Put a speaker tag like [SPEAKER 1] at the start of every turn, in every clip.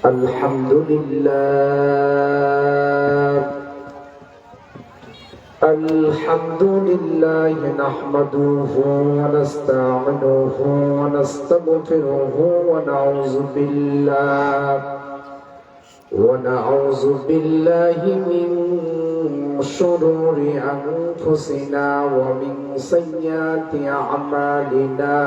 [SPEAKER 1] الحمد لله نحمده ونستعينه ونستغفره ونعوذ بالله من شرور أنفسنا ومن سيئات أعمالنا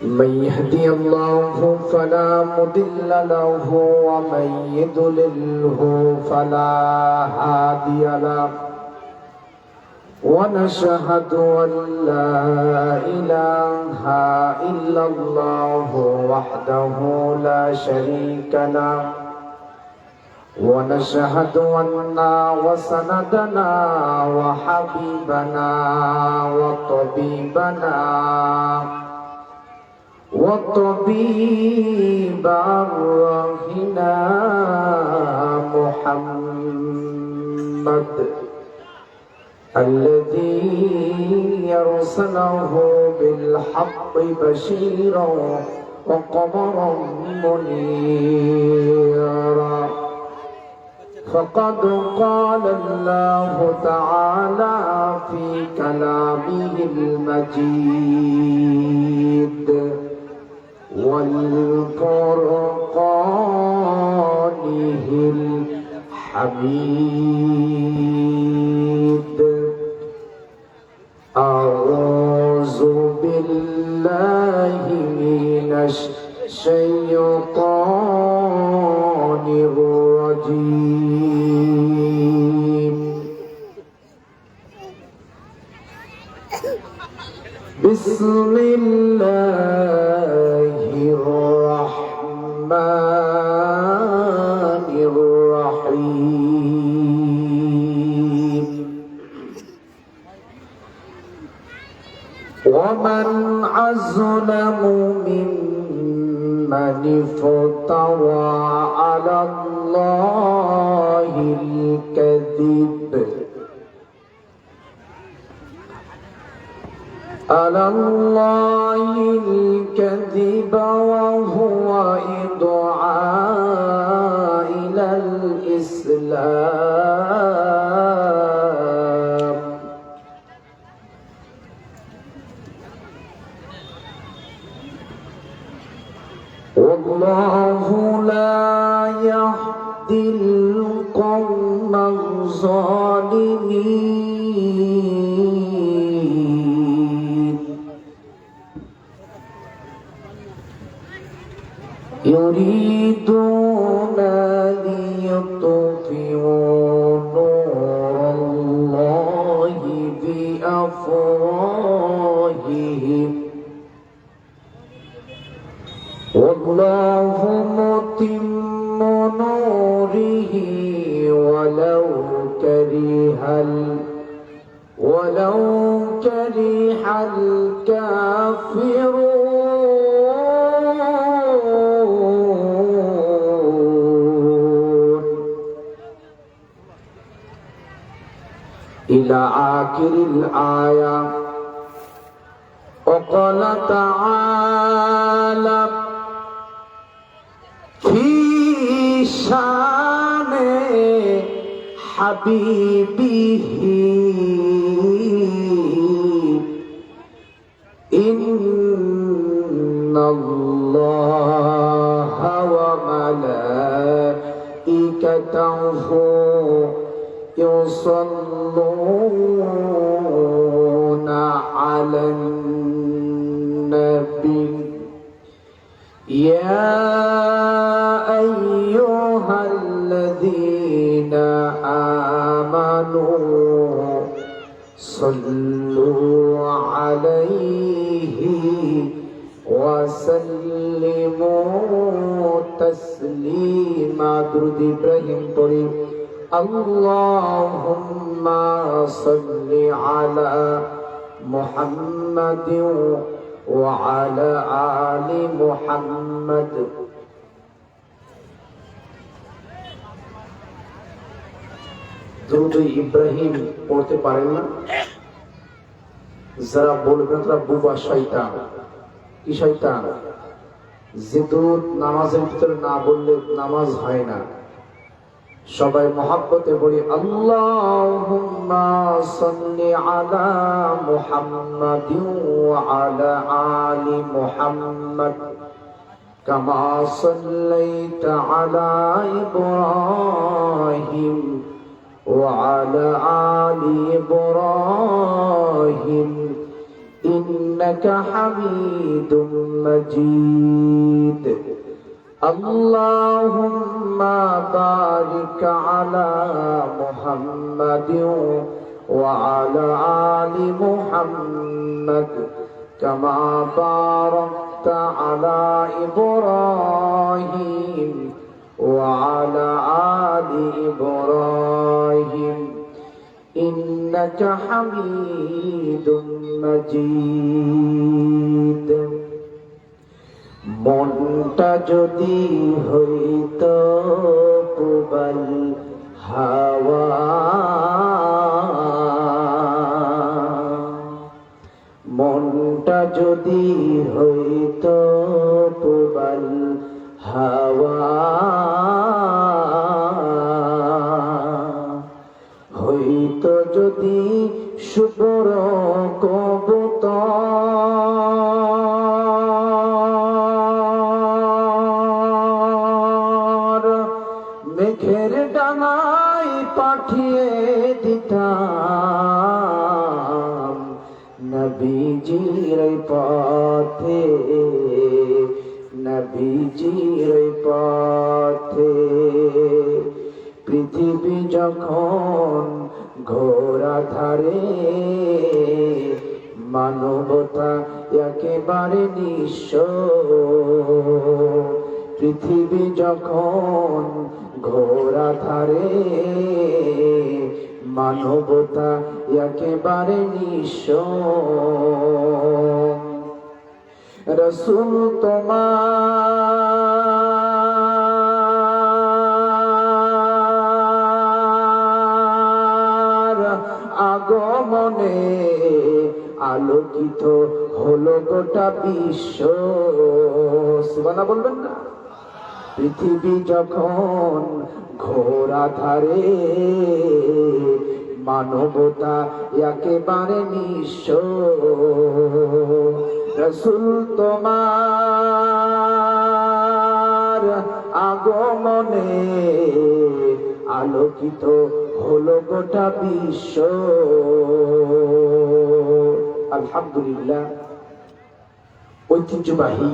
[SPEAKER 1] من يهدي الله فلا مضل له ومن يضلله فلا هادي له ونشهد أن لا إله إلا الله وحده لا شريك له ونشهد أن وسندنا وحبيبنا وطبيب روحنا محمد الذي يرسله بالحق بشيرا وقمرا منيرا فقد قال الله تعالى في كلامه المجيد والفرقانه الحميد أعوذ بالله من الشيطان الرجيم بسم الله الرحمن الرحيم ومن أظلم ممن افترى على الله الكذب وهو يدعى إلى الإسلام والله لا يهدي القوم الظالمين يريدون ليطفئوا نور الله بأفواههم والله متم نوره ولو كره الكافرون إلى آخر الآية. وقال تعالى في شان حبيبه إن الله وملائكته يصلون على النبي يا أيها الذين آمنوا صلوا عليه وسلموا تسليما. درود إبراهيم পড়ি اللهم صل على محمد وعلى آل محمد. درود ইব্রাহিম পড়তে পারেন না? যারা বলবেন তারা বুবা শয়তান। কি শয়তান? যে দুরূদ নামাজের ভিতরে না বললে নামাজ হয় না। সবাই মহব্বতে বলি আল্লাহুম্মা সাল্লি আলা মুহাম্মাদিন ওয়া আলা আলি মুহাম্মাদ কামা সাল্লাইতা আলা ইব্রাহিম ওয়া আলা আলি ইব্রাহিম ইন্নাকা হামিদুম মাজিদ। اللهم بارك على محمد وعلى آل محمد كما باركت على إبراهيم وعلى آل إبراهيم إنك حميد مجيد। মনটা যদি হইতো প্রবল হাওয়া, মনটা যদি হইতো প্রবল হাওয়া, হইতো যদি শুভ্র কবুতর, মেঘের ডানায় পাঠিয়ে দিতাম নবীজির পথে, নবীজির পথে। পৃথিবী যখন ঘোরা ধারে, মানবতা একেবারে নিঃস্ব। পৃথিবী যখন ঘোরা ধারে, মানবতা একেবারে নিঃস্ব। রাসূল তোমার আগমনে আলোকিত হলো গোটা বিশ্ব। সুবহানাল্লাহ বলবেন না? পৃথিবী যখন ঘোরা ধারে, মানবতা একেবারে নিঃস্ব। রাসূল তোমার আগমনে আলোকিত হলো গোটা বিশ্ব। আলহামদুলিল্লাহ, ঐতিহ্যবাহী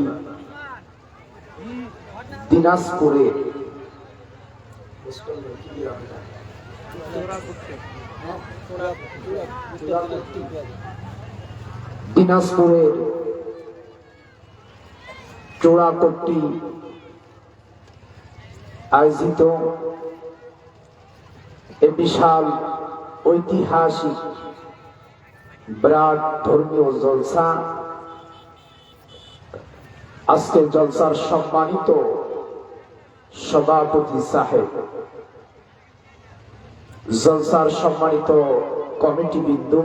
[SPEAKER 1] দিনাজপুরে দিনাজপুরের চোরাকট্টি আয়োজিত এ বিশাল ঐতিহাসিক বিরাট ধর্মীয় জলসা, আজকের জলসার সম্মানিত সভাপতি সাহেব, জলসার সম্মানিত কমিটি বিন্দু,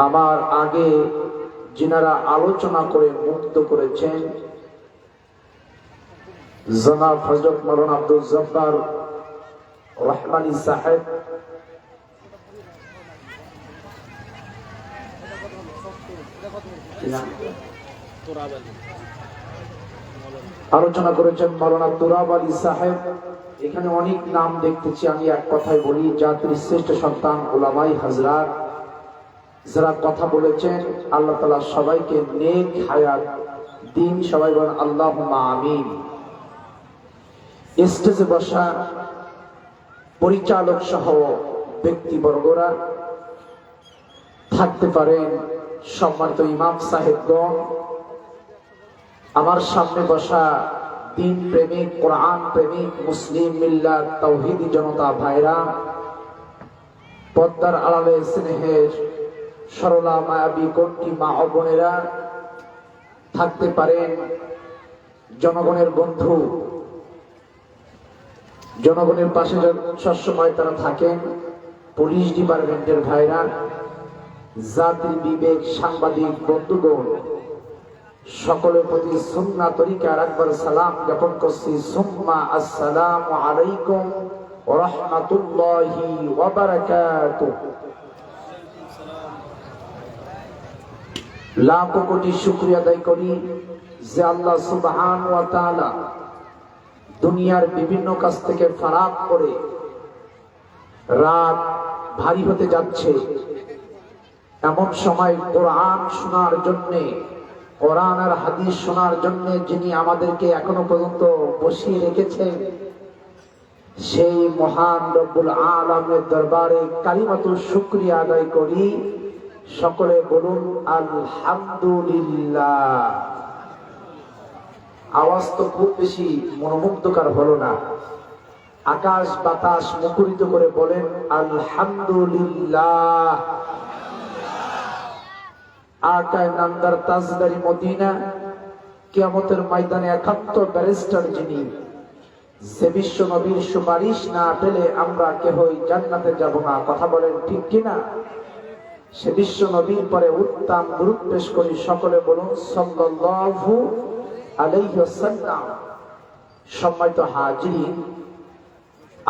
[SPEAKER 1] আমার আগে যিনারা আলোচনা করে মুক্ত করেছেন জনাব হযরত মাওলানা আব্দুল জব্বার রহমানী সাহেব, আলোচনা করেছেন মাওলানা তুরাব আলী সাহেব। এখানে অনেক নাম দেখতেছি, আমি এক কথায় বলি, জাতির শ্রেষ্ঠ সন্তান উলামাই হযরত যারা কথা বলেছেন, আল্লাহ তাআলা সবাইকে নেক হায়াত দিন। সবাই বলেন আল্লাহুম্মা আমিন। স্টেজে বসা পরিচালক সহ ব্যক্তিবর্গরা থাকতে পারেন, সম্মানিত ইমাম সাহেবগণ, আমার সামনে বসা দিন প্রেমিক, কোরআন প্রেমিক, মুসলিম মিল্লাত তাওহীদি জনতা ভাইরা, পদ্মার আড়ালে স্নেহের সরলা মায়াবী কণ্ঠী মা ও বোনেরা থাকতে পারেন, জনগণের বন্ধু, জনগণের পাশে সবসময় তারা থাকেন, পুলিশ ডিপার্টমেন্টের ভাইরা, জাতির বিবেক সাংবাদিক বন্ধুগণ, সকলের প্রতি সুন্নাহ তরিকার একবার সালাম জ্ঞাপন করছি। সুম্মা আসসালামু আলাইকুম ওয়া রাহমাতুল্লাহি ওয়া বারাকাতুহু। লাখো কোটি শুকরিয়া আদায় করি যে আল্লাহ সুবহানাহু ওয়া তাআলা দুনিয়ার বিভিন্ন কাজ থেকে ফারাক করে রাত ভারী হতে যাচ্ছে, এমন সময় কোরআন শোনার জন্যে, কোরআন আর হাদিস শোনার জন্য যিনি আমাদেরকে এখনো পর্যন্ত বসিয়ে রেখেছেন, সেই মহান রব্বুল আলামিনের দরবারে কালিমাতুল শুকরিয়া আদায় করি। সকলে বলুন আলহামদুলিল্লাহ। আওয়াজ তো খুব বেশি মনোমুগ্ধকর হলো না, আকাশ বাতাস মুখরিত করে বলেন আলহামদুলিল্লাহ। আকায় নামদার তাজদারি মদিনা কিয়ামতের ময়দানে একান্ত ব্যারিস্টার যিনি, যে বিশ্ব নবীর সুপারিশ না পেলে আমরা কেহই জান্নাতে যাব না, কথা বলেন ঠিক কিনা? সে বিশ্ব নবীর পরে উত্তম দুরূদ পেশ করি। সকলে বলুন সাল্লাল্লাহু আলাইহি ওয়াসাল্লাম। সম্মানিত হাজিরিন,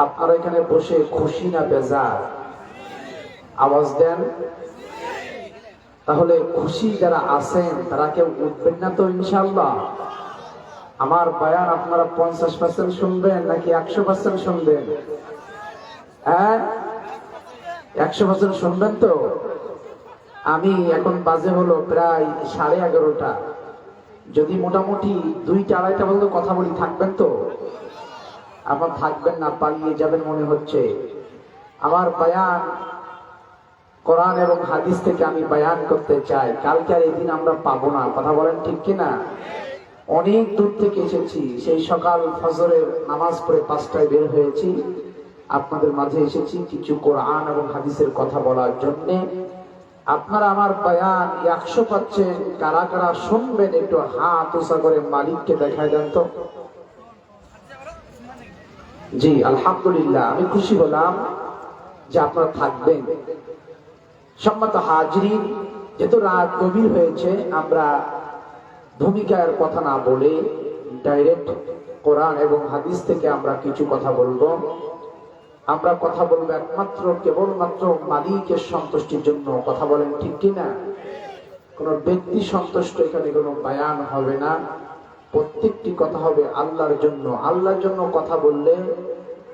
[SPEAKER 1] আপনারা এখানে বসে খুশি না বেজার? আওয়াজ দেন। তাহলে খুশি যারা আছেন তারা কেউ উঠবেন না তো ইনশাআল্লাহ? আমার বয়ান আপনারা 50% শুনবেন নাকি 100% শুনবেন? হ্যাঁ, 100% শুনবেন তো? আমি এখন বাজে হলো প্রায় 11:30। যদি মোটামুটি 2টা-2:30 পর্যন্ত কথা বলি, থাকবেন তো? আবার থাকবেন না, পালিয়ে যাবেন মনে হচ্ছে। আমার বয়ান কোরআন এবং হাদিস থেকে আমি বয়ান করতে চাই। কালকে আর এই দিন আমরা পাবো না, কথা বলেন ঠিক কিনা? অনেক দূর থেকে এসেছি, সেই সকাল ফজরের নামাজ পড়ে 5টায় বের হয়েছি, আপনাদের মাঝে এসেছি কিছু কোরআন এবং হাদিসের কথা বলার জন্য। আপনারা আমার বয়ান 100 পাচ্ছেন, কারা কারা শুনবেন একটু হাত উঁচা করে মালিককে দেখায় দেন তো। জি আলহামদুলিল্লাহ, আমি খুশি হলাম যে আপনারা থাকবেন। সম্মানিত হাজিরিন, যেহেতু রাত গভীর হয়েছে, আমরা ভূমিকার কথা না বলে ডাইরেক্ট কোরআন এবং হাদিস থেকে আমরা কিছু কথা বলবো। আমরা কথা বলবো একমাত্র কেবলমাত্র মালিকের সন্তুষ্টির জন্য, কথা বলেন ঠিক কিনা? কোন ব্যক্তি সন্তুষ্ট এখানে কোনো বয়ান হবে না, প্রত্যেকটি কথা হবে আল্লাহর জন্য। আল্লাহর জন্য কথা বললে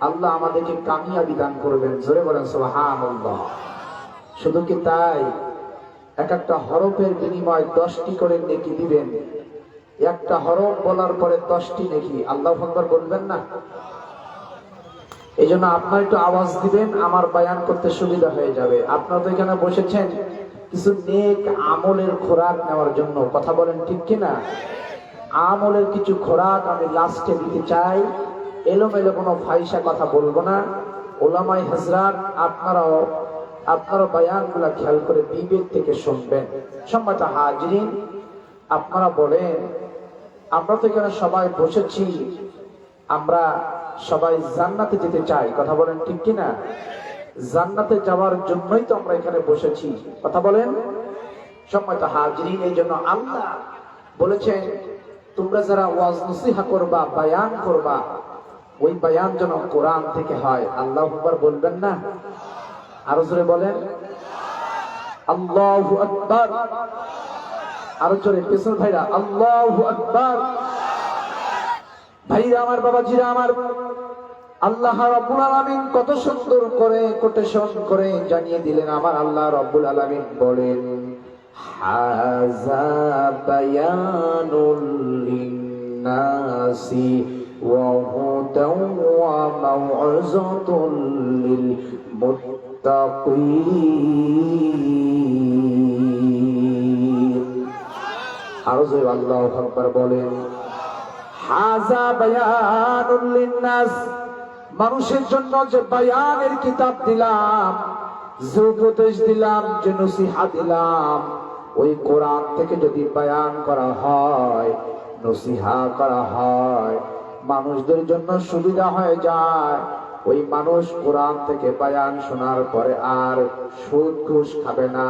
[SPEAKER 1] আল্লাহ আমাদেরকে কামিয়াবি দান করবেন। জোরে বলেন সুবহানাল্লাহ। শুধু কি তাই? এক একটা হরফের বিনিময়ে 10টি করে নেকি দিবেন। একটা হরফ বলার পরে 10টি নেকি। আল্লাহু আকবার বলবেন না? এই জন্য আপনারা একটু আওয়াজ দিবেন, আমার বয়ান করতে সুবিধা হয়ে যাবে। আপনারা তো এখানে বসেছেন কিছু নেক আমলের খোরাক নেওয়ার জন্য, কথা বলেন ঠিক কিনা? আমলের কিছু খোরাক আমি লাস্টে দিতে চাই। এলোমেলো কোনো ফাইসা কথা বলবো না। ওলামায়ে হযরত আপনারা বয়ানগুলা খেয়াল করে বিবেক থেকে শুনবেন। সম্মানিত হাজিরিন, আপনারা বলেন, আমরা তো এখানে সবাই বসেছি, আমরা সবাই জান্নাতে যেতে চাই, কথা বলেন ঠিক কিনা? জান্নাতে যাওয়ার জন্যই তো আমরা এখানে বসেছি, কথা বলেন। সম্মানিত হাজিরিন, এই জন্য আল্লাহ বলেছেন তোমরা যারা ওয়াজ নসিহত করবা, বয়ান করবা, ওই বয়ান যেন কোরআন থেকে হয়। আল্লাহু আকবার বলবেন না? আরো জোরে বলেন আল্লাহু আকবার। আরো জোরে পেছন ভাইরা আল্লাহু আকবার। ভাইরা আমার, বাবাজিরা আমার, আল্লাহ রাব্বুল আলামিন কত সুন্দর করে কোটেশন করে জানিয়ে দিলেন। আমার আল্লাহ রাব্বুল আলামিন বলেন হাযা বায়ানুল লিন্নাসি ওয়া হুদাও ওয়া মাউইযাতুল লিল মুত্তাকিন। আরো জোরে আল্লাহু আকবার বলেন হাযা বায়ানুল লিন্নাস। মানুষের জন্য যে বয়ানের কিতাব দিলাম, যে উপদেশ দিলাম, যে নসিহত দিলাম, ওই কোরআন থেকে যদি বয়ান করা হয়, নসিহত করা হয়, মানুষদের জন্য সুবিধা হয়ে যায়। ওই মানুষ কোরআন থেকে বয়ান শোনার পরে আর সুদ ঘুষ খাবে না,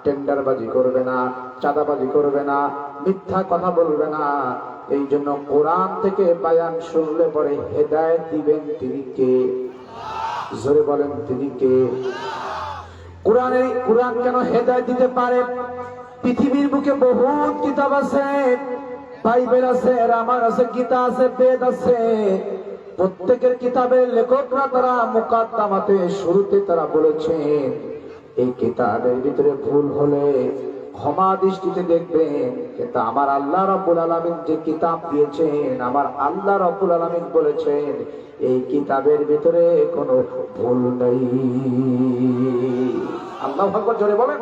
[SPEAKER 1] টেন্ডারবাজি করবে না, চাঁদাবাজি করবে না, মিথ্যা কথা বলবে না। এই জন্য কোরআন থেকে বায়ান শুনলে পরে হেদায়েত দিবেন তিনি কে? জোরে বলেন তিনি কে? কোরআন কেন হেদায়েত দিতে পারে? পৃথিবীর বুকে বহুত কিতাব আছে, বাইবেল আছে, রামায়ণ আছে, গীতা আছে, বেদ আছে। প্রত্যেকের কিতাবের লেখকরা তারা মুকাদ্দামাতে শুরুতে তারা বলেছেন এই কিতাবের ভিতরে ভুল হলে ক্ষমা দৃষ্টিতে দেখবেন, কিন্তু আমার আল্লাহ রাব্বুল আলামিন যে কিতাব দিয়েছেন, আমার আল্লাহ রাব্বুল আলামিন বলেছেন এই কিতাবের ভিতরে কোনো ভুল নেই। আল্লাহু আকবার, জোরে বলেন।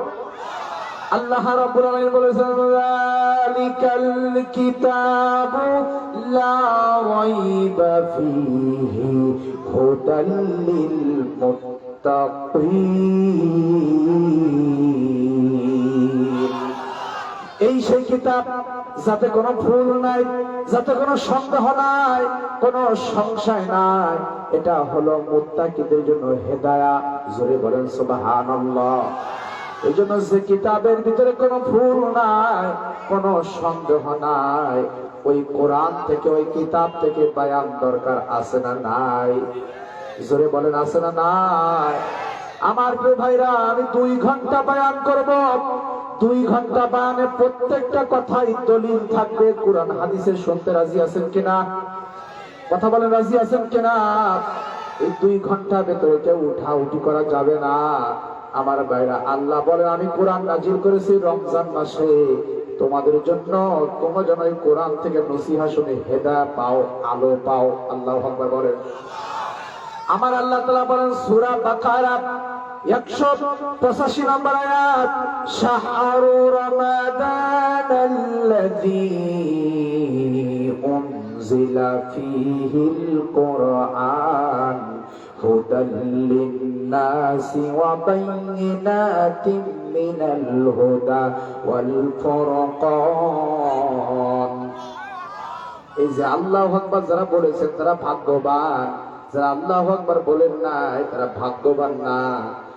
[SPEAKER 1] আল্লাহ রাব্বুল আলামিন বলেছেন যালিকাল কিতাবু লা রাইবা ফীহি হুদাল লিল মুত্তাকিন। এই সেই কিতাব যাতে কোনো ভুল নাই, যাতে কোনো সন্দেহ নাই, কোনো সংশয় নাই। এটা হলো মুত্তাকিদের জন্য হেদায়েত। জোরে বলেন সুবহানাল্লাহ। এই জন্য যে কিতাবের ভিতরে কোনো ভুল নাই, কোনো সন্দেহ নাই, ওই কোরআন থেকে, ওই কিতাব থেকে বায়ান দরকার আছে না নাই? জোরে বলেন আছে না নাই? আমার প্রিয় ভাইরা, আমি 2 ঘন্টা বায়ান করব। 2 ঘন্টা বায়ানে প্রত্যেকটা কথাই দলিল থাকবে কোরআন হাদিসের। শুনতে রাজি আছেন কিনা? কথা বলেন, রাজি আছেন কিনা? এই 2 ঘন্টার ভেতরে কেউ উঠাউঠি করা যাবে না। আমার ভাইরা, আল্লাহ বলেন আমি কোরআন নাজিল করেছি রমজান মাসে তোমাদের জন্য, তোমরা যেন এই কোরআন থেকে নসিহত শুনে হেদায়েত পাও, আলো পাও। আল্লাহু আকবার বলেন। আমার আল্লাহ তাআলা বলেন সূরা বাকারা 185 নম্বর আয়াত, শাহরু রমাদানাল্লাযী উনজিলা ফীহিল কুরআন হুদাল লিন-নাসি ওয়া বাইয়িনাতিন মিনাল হুদা ওয়াল ফুরকান। এই যে আল্লাহু আকবার যারা বলেছেন তারা ভাগ্যবান, যারা আল্লাহু আকবার বলেন নাই তারা ভাগ্যবান না,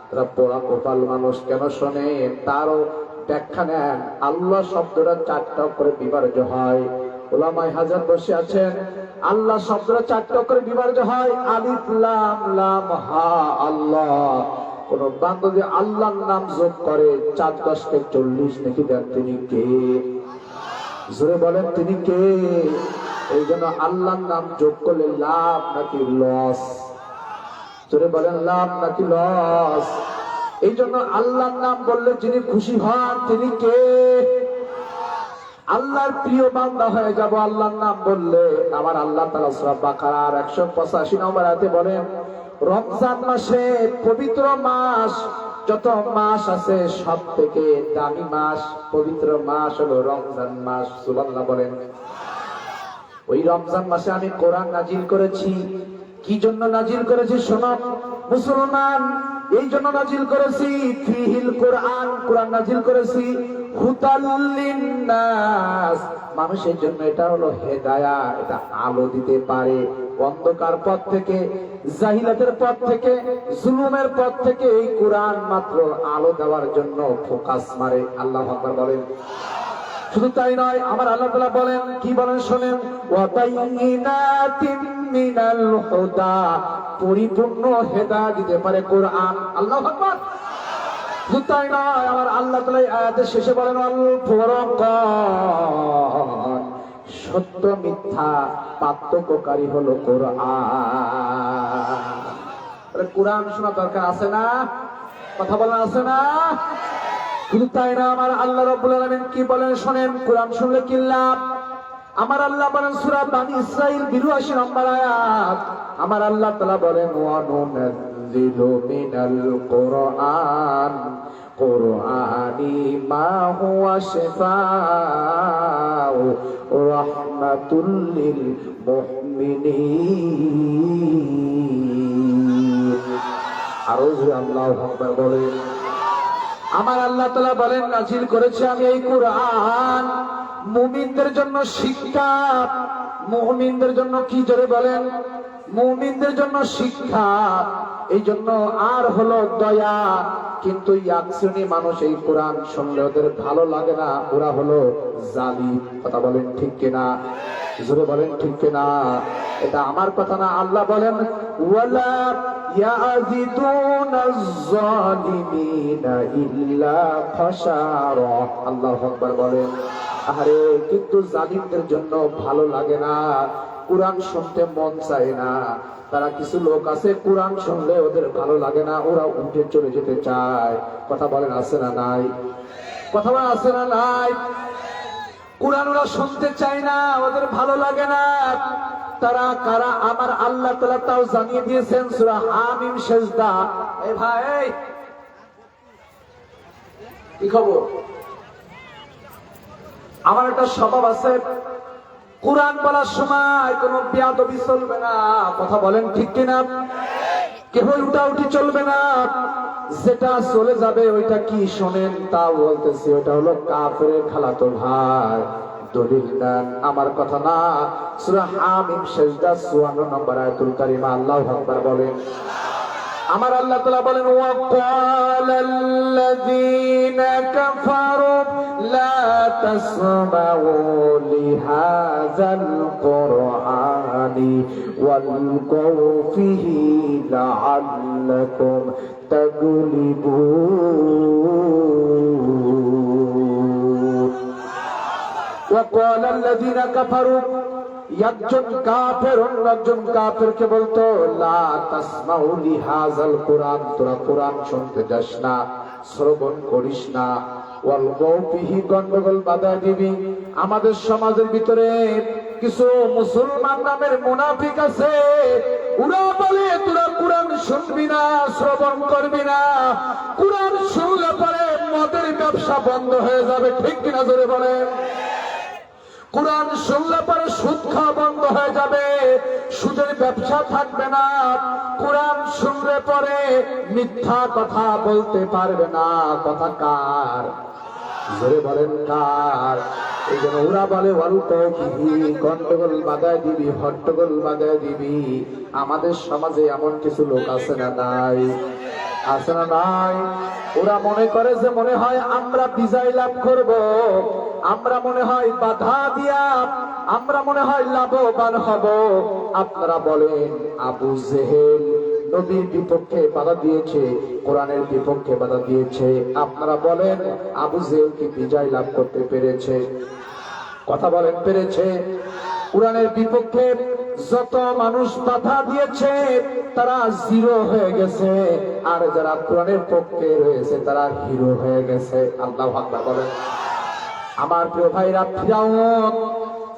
[SPEAKER 1] তারা পোড়া কপাল মানুষ। কেন শোনেন, তারও ব্যাখ্যা নেন। আল্লাহ শব্দটা 4টা করে বিভাজ্য হয়। উলামায়ে হাজার বসে আছেন, আল্লাহ শব্দটা 4টা করে বিভাজ্য হয়। আলিফ লাম লাম হা আল্লাহ। কোন বান্দা যদি আল্লাহর নাম যোগ করে 4 10 কে 40 নাকি দেন, তিনি কে? জোরে বলেন তিনি কে? এই জন্য আল্লাহর নাম যোগ করলে লাভ নাকি লস? জোরে বলেন, লাভ নাকি লস? এই জন্য আল্লাহর নাম বললে যিনি খুশি হন তিনি কে? আল্লাহর প্রিয় বান্দা হয়ে যাব আল্লাহর নাম বললে। আমার আল্লাহ তাআলা সূরা বাকারার 185 নম্বর আয়াতে বলেন রমজান মাসে, পবিত্র মাস, যত মাস আছে সব থেকে দামি মাস, পবিত্র মাস হলো রমজান মাস। সুবহানাল্লাহ বলেন। ওই রমজান মাসে আমি কোরআন নাজিল করেছি। কি জন্য নাজিল করেছি শোনো মুসলমান, এই জন্য নাজিল করেছি ফিহিল কোরআন, কোরআন নাজিল করেছি হুদাল লিন-নাস, মানুষের জন্য। এটা হলো হেদায়েত, এটা আলো দিতে পারে অন্ধকার পথ থেকে, জাহিলাতের পথ থেকে, জুলুমের পথ থেকে। এই কোরআন মাত্র আলো দেওয়ার জন্য ফোকাস মারে। আল্লাহু আকবার বলেন। শুধু তাই নয়, আমার আল্লাহ তাআলা বলেন, কি বলেন শোনেন, ওয়া বাইয়িনাতিন মিনাল হুদা, পরিপূর্ণ হেদায়েত দিতে পারে কোরআন। আল্লাহু আকবার। শুধু তাই নয়, আমার আল্লাহ তাআলা আয়াতের শেষে বলেন আল ফুরকান, সত্য মিথ্যা পার্থক্যকারী হলো কোরআন। কোরআন শোনা দরকার আছে না? কথা বলেন আছে না? শুধু তাই না, আমার আল্লাহ রাব্বুল আলামিন কি বলেন শোনেন, কোরআন শুনলে কি লাভ? আমার আল্লাহ বলেন সূরা বানী ইসরাঈল 82 নম্বর আয়াত, আমার আল্লাহ তাআলা বলেন ওয়া নুনাজ্জিলু মিনাল কুরআন কুরআনি মা হুয়া শিফাউ রাহমাতুল লিল মুমিনিন। আরো জোরে আল্লাহু আকবার বলেন। আমার আল্লাহ তাআলা বলেন নাজিল করেছে আমি এই কোরআন মুমিনদের জন্য শিক্ষা, মুমিনদের জন্য কি জোরে বলেন, মুমিনদের জন্য শিক্ষা, এই জন্য আর হলো দয়া। কিন্তু এক শ্রেণী মানুষ এই কোরআন শুনলে ওদের ভালো লাগে না, ওরা হলো জালিম। কথা বলেন ঠিক কিনা, জোরে বলেন ঠিক কিনা। এটা আমার কথা না, আল্লাহ বলেন ওয়ালা ইয়াজিদুনাজ জালিমিনা ইল্লা খাসারা। আল্লাহু আকবার বলেন। আরে কিন্তু জালিমদের জন্য ভালো লাগে না, কোরআন শুনতে মন চায় না। তারা কিছু লোক আছে কোরআন শুনলে ওদের ভালো লাগে না, ওরা উঠে চলে যেতে চায়। কথা বলেন আছে না নাই, কথা বলেন আছে না নাই। কোরআন ওরা শুনতে চায় না, ওদের ভালো লাগে না। তারা কারা আমার আল্লাহ তাআলা তাও জানিয়ে দিয়েছেন সূরা হামিম সেজদা। এই ভাই কি খবর, আমার একটা স্বভাব আছে, কোরআন বলার সময় কোন বেয়াদবি চলবে না। কথা বলেন ঠিক কিনা, কেউ উঠাউঠি চলবে না। যেটা চলে যাবে ওইটা কি শোনেন তা বলতেছি, ওটা হলো কাফেরের খালাতো ভাই। দলিল দেন, আমার কথা না। সূরা হামিম সেজদা ৫৪ নম্বর আয়াতুল কারিমা আল্লাহু আকবার বলেন। আমার আল্লাহ তাআলা বলেন ওয়াকালাল্লাযীনা কাফারু লা তাসমাউ লিহাযাল কুরআনি ওয়ালগাউ ফিহি লাআল্লাকুম তাগলিবুন। ওয়াকালাল্লাযীনা কাফারু, একজন কাফের অন্য একজন কাফেরকে বলতো লা তাসমাউ লিহাযাল কুরআন, তোরা কোরআন শুনতে যাস না, শ্রবণ করিস না। ওয়ালগাউ ফিহি, গন্ডগোল বাধা দিবি। আমাদের সমাজের ভিতরে কিছু মুসলমান নামের মুনাফিক আছে, ওরা বলে তোরা কোরআন শুনবি না, শ্রবণ করবি না, কোরআন শুনলে পরে মদের ব্যবসা বন্ধ হয়ে যাবে। ঠিক কিনা জোরে বলেন। কোরআন শুনলে পরে সুদ খাওয়া বন্ধ হয়ে যাবে, সুদের ব্যবসা থাকবে না। কোরআন শুনলে পরে মিথ্যা কথা বলতে পারবে না। কথা কার, জোরে বলেন কার। এই জন্য ওরা বলে গন্ডগোল বাগায় দিবি, হট্টগোল বাগায় দিবি। আমাদের সমাজে এমন কিছু লোক আছে না নাই, আছে না নাই। ওরা মনে করে যে মনে হয় আমরা বিজয় লাভ করব, আমরা মনে হয় বাধা দিয়া আমরা মনে হয় লাভবান হব। আপনারা বলেন আবু জেহেল নবীর বিপক্ষে বাধা দিয়েছে, কোরআনের বিপক্ষে বাধা দিয়েছে। আপনারা বলেন আবু জেহেল কি বিজয় লাভ করতে পেরেছে? কথা বলেন পেরেছে? কোরআনের বিপক্ষে যত মানুষ বাধা দিয়েছে তারা জিরো হয়ে গেছে, আর যারা কোরআনের পক্ষে রয়েছে তারা হিরো হয়ে গেছে। আল্লাহু আকবার বলেন। আমার প্রিয় ভাইরা,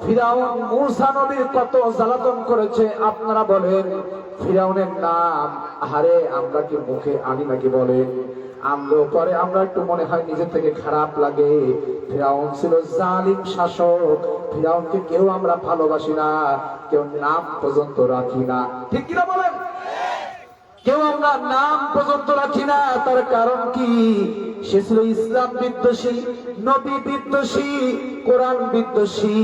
[SPEAKER 1] ফিরাউন মূসা নবীর কত জ্বালাতন করেছে। আপনারা বলেন ফিরাউনের নাম আরে আমরা কি মুখে আনি নাকি? বলেন আনলো পরে আমরা একটু মনে হয় নিজের থেকে খারাপ লাগে। ফিরাউন ছিল জালিম শাসক, ফিরাউনকে কেউ আমরা ভালোবাসি না, কেউ নাম পর্যন্ত রাখি না। ঠিক কিনা বলেন? কেউ আমরা নাম পর্যন্ত রাখি না। তার কারণ কি? সে ছিল ইসলাম বিদ্বেষী, নবী বিদ্বেষী, কোরআন বিদ্বেষী।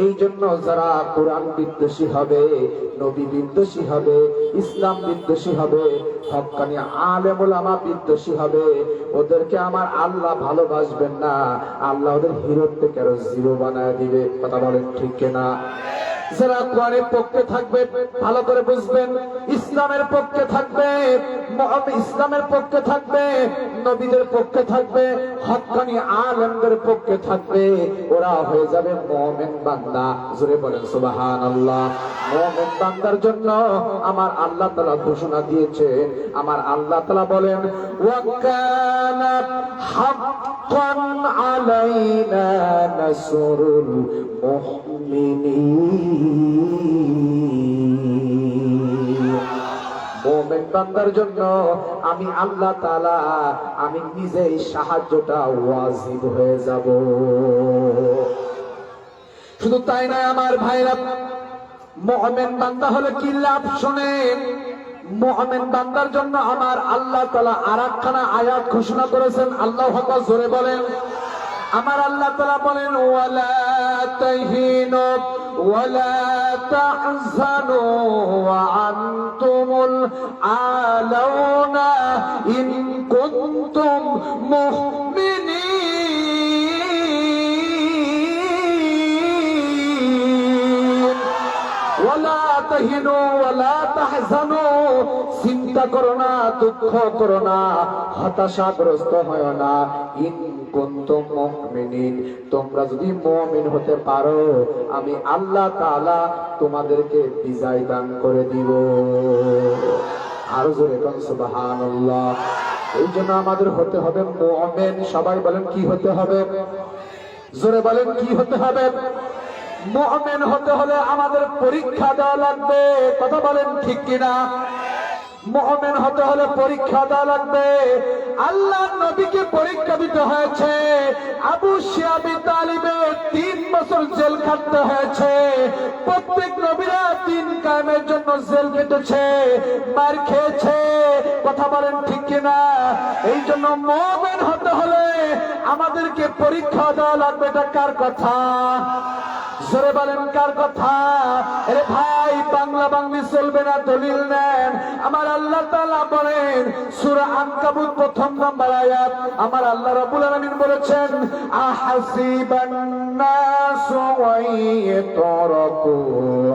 [SPEAKER 1] এই জন্য যারা কোরআন বিদ্বেষী হবে, নবী বিদ্বেষী হবে, ইসলাম বিদ্বেষী হবে, হক্কানি আলেম ওলামা বিদ্বেষী হবে, ওদেরকে আমার আল্লাহ ভালোবাসবেন না। আল্লাহ ওদের হিরোর থেকে আরো জিরো বানায় দিবে। কথা বলেন ঠিক কিনা? যারা কোরআনের পক্ষে থাকবে ভালো করে বুঝবেন, ইসলামের পক্ষে থাকবে, ইসলামের পক্ষে থাকবে, নবীদের পক্ষে থাকবে, হক্কানি আলেমদের পক্ষে থাকবে, ওরা হয়ে যাবে মুমিন বান্দা। জোরে বলেন সুবহানাল্লাহ। মুমিন বান্দার জন্য আমার আল্লাহ তাআলা ঘোষণা দিয়েছেন। আমার আল্লাহ তাআলা বলেন ওয়া কানা হাক্কান আলাইনা নাসরুল মুমিন বান্দার জন্য আমি আল্লাহ তাআলা আমি নিজেই সাহায্যটা ওয়াজিব হয়ে যাব। শুধু তাই নয় আমার ভাইরা, মুমিন বান্দা হলে কি লাভ শুনেন। মুমিন বান্দার জন্য আমার আল্লাহ তাআলা আরেকখানা আয়াত ঘোষণা করেছেন। আল্লাহু আকবার, জোরে বলেন। আমার আল্লাহ তাআলা বলেন ওয়ালা তাহিনু ওয়ালা তাহজানু ওয়া আনতুমুল আলাউনা ইন কুনতুম মুমিনিন ওয়ালা তাহিনু ওয়ালা তাহজানু চিন্তা করো না, দুঃখ করো না, হতাশাগ্রস্ত হয় না। ইন কুনতুম মুমিনিন, তোমরা যদি মুমিন হতে পারো আমি আল্লাহ তাআলা তোমাদেরকে বিজয় দান করে দিব। আর জোরে কোন সুবহানাল্লাহ। এই জন্য আমাদের হতে হবে মুমিন। সবাই বলেন কি হতে হবে? জোরে বলেন কি হতে হবে? মুমিন হতে হলে আমাদের পরীক্ষা দেওয়া লাগবে। কথা বলেন ঠিক কিনা? মুমিন হতে হলে পরীক্ষা দেওয়া লাগবে। আল্লাহ নবীকে পরীক্ষা দিতে হয়েছে। আবু আবি তালিবের 3 বছর জেল কাটতে হয়েছে। প্রত্যেক নবীরা 3 কায়েমের জন্য জেল কেটেছে, মার খেয়েছে। কথা বলেন ঠিক কিনা? এই জন্য মুমিন হতে হলে আমাদেরকে পরীক্ষা দেওয়া লাগবে। এটা কার কথা? জোরে বলেন কার কথা? আরে ভাই, বাংলা বাংলি চলবে না, দলিল নেন। আমার আল্লাহ তাআলা বলেন সূরা আনকাবুত 1 নম্বর আয়াত, আমার আল্লাহ রাব্বুল আলামিন বলেছেন আহাসিবান নাসু ওয়াইতরাকু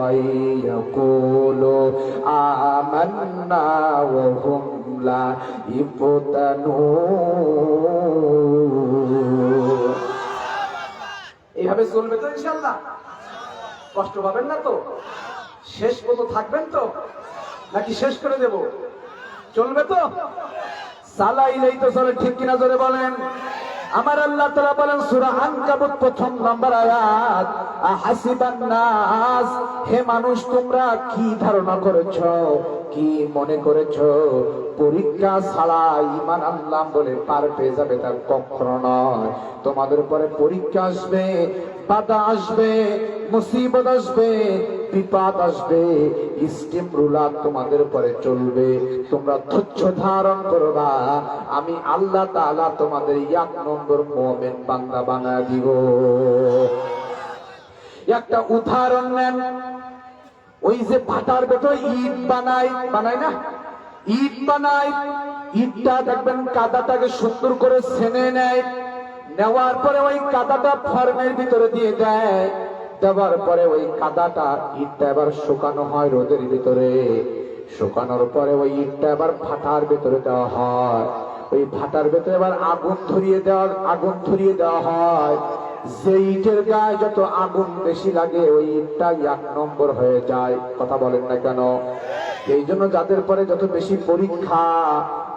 [SPEAKER 1] আইয়াকুলু আমান্না ওয়া হুম লা ইফতানুন। এইভাবে চলবে তো ইনশাআল্লাহ? কষ্ট পাবেন না তো? শেষ পর্যন্ত থাকবেন তো, নাকি শেষ করে দেব? চলবে তো? চালাইলেই তো চলে, ঠিক কিনা জোরে বলেন? আমার আল্লাহ তাআলা বলেন সূরা আনকাবুত 1 নম্বর আয়াত, আহাসিবান নাস, হে মানুষ তোমরা কি ধারণা করেছো, কি মনে করেছো পরীক্ষা ছাড়া ঈমান আনলাম বলে পার পেয়ে যাবে? তার কখনো নয়। তোমাদের উপরে পরীক্ষা আসবে, বাধা আসবে, মুসিবত আসবে, বিপদ আসবে, স্টিম রুলার তোমাদের উপরে চলবে। তোমরা ধৈর্য ধারণ করবা, আমি আল্লাহ তাআলা তোমাদের 1 নম্বর মুমিন বান্দা বানায় দিব। একটা উদাহরণ নেন। ওই যে ভাটার ভেতরে ইট বানায় না, ইট বানায়, ইটটা দেখবেন কাদাটাকে সুন্দর করে ছেনে নেয়, নেওয়ার পরে ওই কাদাটা ফর্মের ভিতরে দিয়ে দেয়, দেওয়ার পরে ওই কাদাটা ইটটা এবার শুকানো হয় রোদের ভিতরে। শুকানোর পরে ওই ইটটা এবার ভাটার ভিতরে দেওয়া হয়। ওই ভাটার ভিতরে এবার আগুন ধরিয়ে দেওয়া হয়। যে ইটের গায়ে যত আগুন বেশি লাগে ওই ইটটা 1 নম্বর হয়ে যায়। কথা বলেন না কেন? এই জন্য যাদের পরে যত বেশি পরীক্ষা,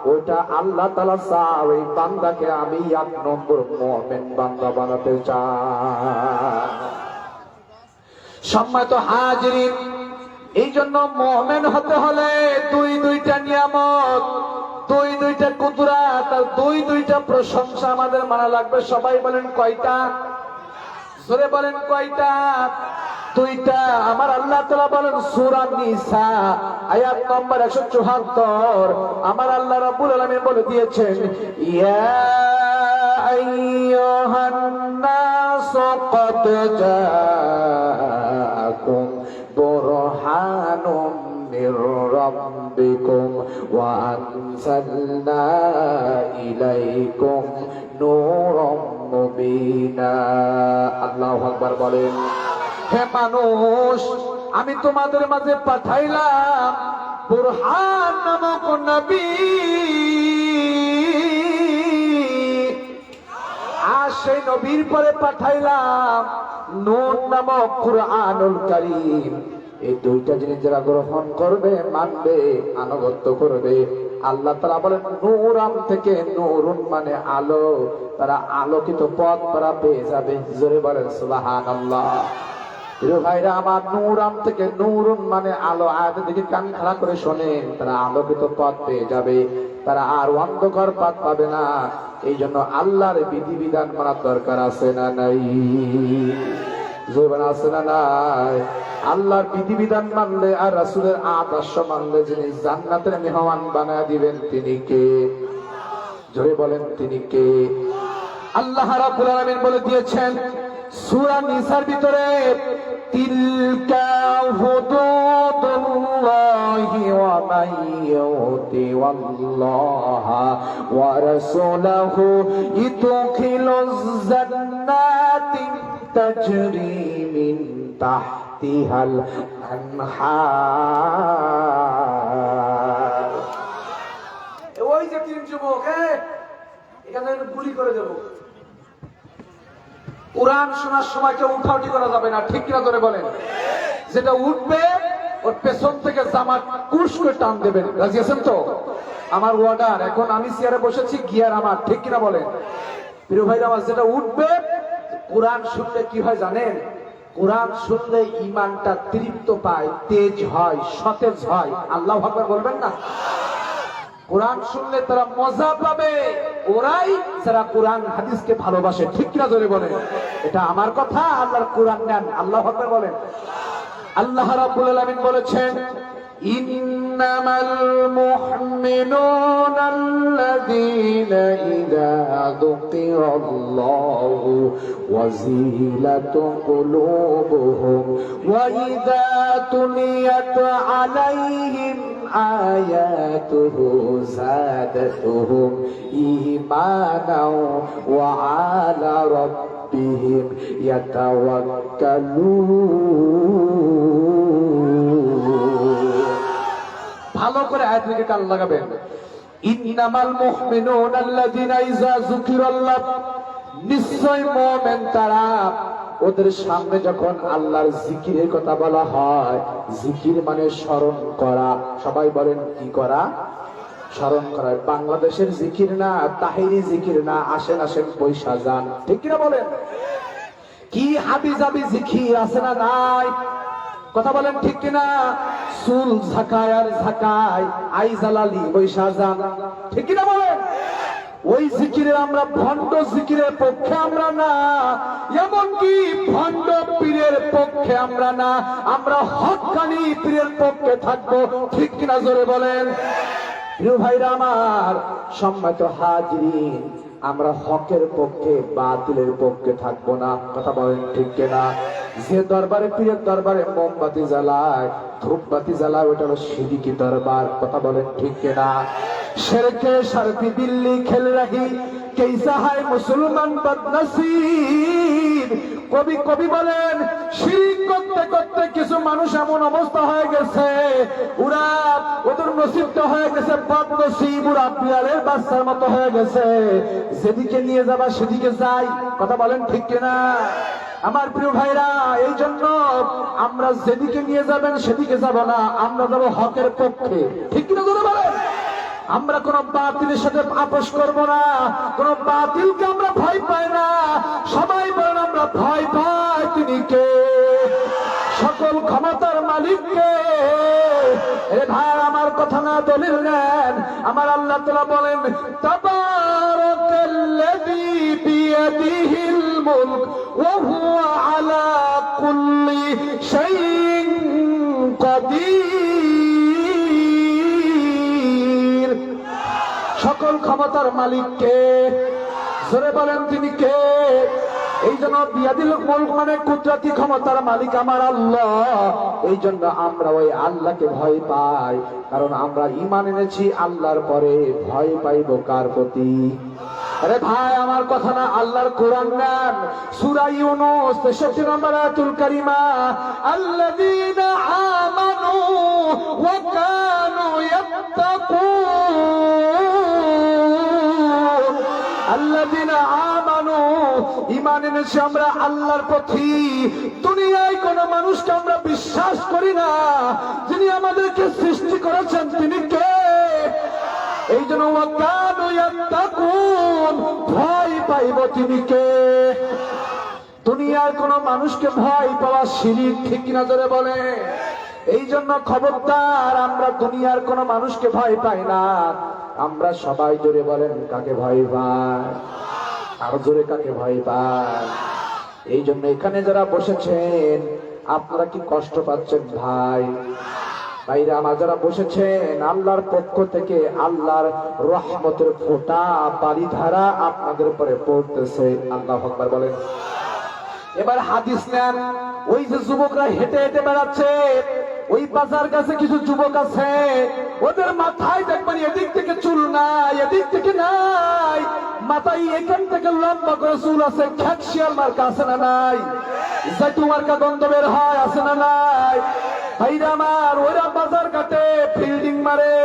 [SPEAKER 1] ওইটা আল্লাহ তাআলা চায় ওই বান্দাকে আমি 1 নম্বর মুমিন বান্দা বানাতে চাই। সম্মানিত হাজিরিন, এই জন্য মুমিন হতে হলে 2টা নিয়ামত, 2টা কুদরাত আর 2টা প্রশংসা আমাদের মানা লাগবে। সবাই বলেন কয়টা? জোরে বলেন কয়টা? 2টা। আমার আল্লাহ তাআলা বলেন সূরা নিসা আয়াত নম্বর 174, আমার আল্লাহ রাব্বুল আলামিন বলে দিয়েছেন ইয়া আইয়ুহান নাস ক্বাদ জাআকুম বুরহানুম মির রাব্বিকুম ওয়া আনজালনা ইলাইকুম নূরাম মুবিনা। আল্লাহু আকবার বলেন। হে মানুষ, আমি তোমাদের মাঝে পাঠাইলাম বুরহান নামক নবী, আর সেই নবীর পরে পাঠাইলাম নূর নামক কুরআনুল কারীম। এই 2টা জিনিস যারা গ্রহণ করবে, মানবে, আনুগত্য করবে, আল্লাহ তাআলা বলেন নূরাম থেকে, নূরুন মানে আলো, তারা আলোকিত পথ তারা পেয়ে যাবে। জোরে বলেন সুবহানাল্লাহ। ভাইরা আমার, নূরাম থেকে, নূরুন মানে আলো। আয়াতের দিকে কান খাড়া করে শোনেন, তারা আলোকিত পথ পেয়ে যাবে, তারা আর অন্ধকার পথ পাবে না। এই জন্য আল্লাহর বিধিবিধান মানার দরকার আছে না নাই? জোরে আছে না নাই? আল্লাহর বিধিবিধান মানলে আর রাসূলের আদর্শ মানলে যিনি জান্নাতের মেহমান বানায় দিবেন তিনি কে? জোরে বলেন তিনি কে? আল্লাহ রাব্বুল আলামিন বলে দিয়েছেন সূরা নিসার ভিতরে, তিলকা হুদুদুল্লাহি ওয়া মান ইউতি ওয়াল্লাহা ওয়া রাসূলাহু ইদখিলুজ জান্নাতি তাজরি মিন তাহতিহাল আনহার। ওই যে তিন যুবক, এখানে গুলি করে দেব। কোরআন শোনার সময় কেউ উঠাউটি করা যাবে না, ঠিক কিনা ধরে বলেন? যেটা উঠবে ওর পেছন থেকে জামাত কুশ করে টান দেবেন। রাজি আছেন তো? আমার ওয়ার্ডার, এখন আমি চেয়ারে বসেছি, গিয়ার আমার, ঠিক কিনা বলেন? প্রিয় ভাইরা আমার, যেটা উঠবে, কোরআন শুনলে কি হয় জানেন? কোরআন শুনলে ইমানটা তৃপ্ত পায়, তেজ হয়, সতেজ হয়। আল্লাহু আকবার বলবেন না? কোরআন শুনলে তারা মজা পাবে, ওরাই যারা কোরআন হাদিসকে ভালোবাসে, ঠিক কিনা ধরে বলেন? এটা আমার কথা, আল্লাহর কোরআন নেন। আল্লাহু আকবার বলেন। আল্লাহ রাব্বুল আলামিন বলেছেন, ইন্নামাল মুমিনুনা আল্লাযীনা ইযা যুকিরাল্লাহু ওয়াজিলাত কুলুবুহুম ওয়া ইযা তুলিয়াত আলাইহিম আয়াতুহু যাদাতুহুম ঈমানাও ওয়া আলা রাব্বিহিম ইয়াতাওয়াক্কালুন। ভালো করে আয়াত থেকে কান লাগাবেন। ইন্নামাল মুমিনুনা আল্লাযীনা ইযা যুকিরাল্লাহ, নিশ্চয় মুমিন তারা, ওদের সামনে যখন আল্লাহর জিকিরের কথা বলা হয়, জিকির মানে স্মরণ করা। সবাই বলেন কি করা? স্মরণ করা। বাংলাদেশের জিকির না, তাহিরি জিকির না, আসেন আসেন পয়সা যান, ঠিক কিনা বলেন? কি হাবিজাবি জিকির আছে না নাই? কথা বলেন ঠিক কিনা? চুল ঝাঁকায় আর ঝাঁকায়, আই জালালি পয়সা যান, ঠিক কিনা বলেন? ওই জিকিরের আমরা ভণ্ড জিকিরের পক্ষে আমরা না, এমনকি ভণ্ড পীরের পক্ষে আমরা না, আমরা হক্কানি পীরের পক্ষে থাকবো, ঠিক কিনা জোরে বলেন? প্রিয় ভাইরা আমার, সম্মানিত হাজিরিন, আমরা হকের পক্ষে বাতিলের পক্ষে থাকবো না। কথা বলেন ঠিক কিনা? যে দরবারে, পীরের দরবারে মোমবাতি জ্বালায়, ধূপবাতি জ্বালায়, ওটা হলো শিরকি দরবার। কথা বলেন ঠিক কিনা? শিরকে শরফি দিল্লি খেল রহি, कैसा है मुसलमान बदनसीब। কবি কবি বলেন, শিরক করতে করতে কিছু মানুষ এমন অবস্থা হয়ে গেছে, ওরা ওদের নসিবটা হয়ে গেছে বদনসিব, ওরা বিড়ালের বাচ্চার মতো হয়ে গেছে, যেদিকে নিয়ে যাবা সেদিকে যাই। কথা বলেন ঠিক কিনা? আমার প্রিয় ভাইরা, এই জন্য আমরা যেদিকে নিয়ে যাবেন সেদিকে যাব না, আমরা যাব হকের পক্ষে, ঠিক কিনা জোরে বলেন? আমরা কোন বাতিলের সাথে আপোষ করব না, কোন বাতিলকে আমরা ভয় পাই না। সবাই বলেন আমরা ভয় পাই তিনি কে? সকল ক্ষমতার মালিক কে? এ ভাই, আমার কথা না দলিল নেন। আমার আল্লাহ তাআলা বলেন, তাবারাকাল্লাযী বিয়াদিহিল মুলক ওয়া হুয়া আলা কুল্লি শাইইন কাদির। সকল ক্ষমতার মালিক কে? জোরে বলেন তিনি কে? এই জন্য বিয়াদিল মুলক মানে কুদরতি ক্ষমতার মালিক আমার আল্লাহ। এই জন্য আমরা ওই আল্লাহকে ভয় পাই, কারণ আমরা ঈমান এনেছি আল্লাহর পরে, ভয় পাইব কার প্রতি? আরে ভাই, আমার কথা না, আল্লাহর কোরআন নেন। সূরা ইউনূস 63 নম্বর আয়াতুল কারিমা, আল্লাযীনা আমানু ওয়া কানু ইয়াত্তাকুন। আল্লাযীনা আমানু, ঈমান এনেছি আমরা আল্লাহর প্রতি। দুনিয়ায় কোন মানুষকে আমরা বিশ্বাস করি না, যিনি আমাদেরকে সৃষ্টি করেছেন তিনি কে? এই জন্য ওয়া কানু ইয়াত্তাকুন, ভয় পাইব তিনি কে? দুনিয়ার কোন মানুষকে ভয় পাওয়া শিরক, ঠিক কিনা জোরে বলে? এই জন্য খবরদার, আমরা দুনিয়ার কোন মানুষকে ভয় পাই না। আমরা সবাই জোরে বলেন কাকে ভয় পাই? আরো জোরে কাকে ভয় পাই? এই জন্য এখানে যারা বসেছেন, আপনারা কি কষ্ট পাচ্ছেন ভাই? ভাইরা আমার যারা বসেছেন, আল্লাহর পক্ষ থেকে আল্লাহর রহমতের ফোঁটা বাড়িধারা আপনাদের উপরে পড়তেছে। আল্লাহু আকবার বলেন। এবার হাদিস নেন। ওই যে যুবকরা হেঁটে হেঁটে বেড়াচ্ছে, ওই বাজার কাছে কিছু যুবক আছে, ওদের মাথায় দেখবেন এদিক থেকে চুল নাই, এদিক থেকে নাই, মাথায় এখান থেকে লম্বা করে চুল আছে, খ্যাকশিয়াল মার্কা আছে না নাই, জাইতু মার্কা গন্ধ বের হয় আছে না নাই। ভাইরা আমার, ওরা বাজার কাটে, ফিল্ডিং মারে,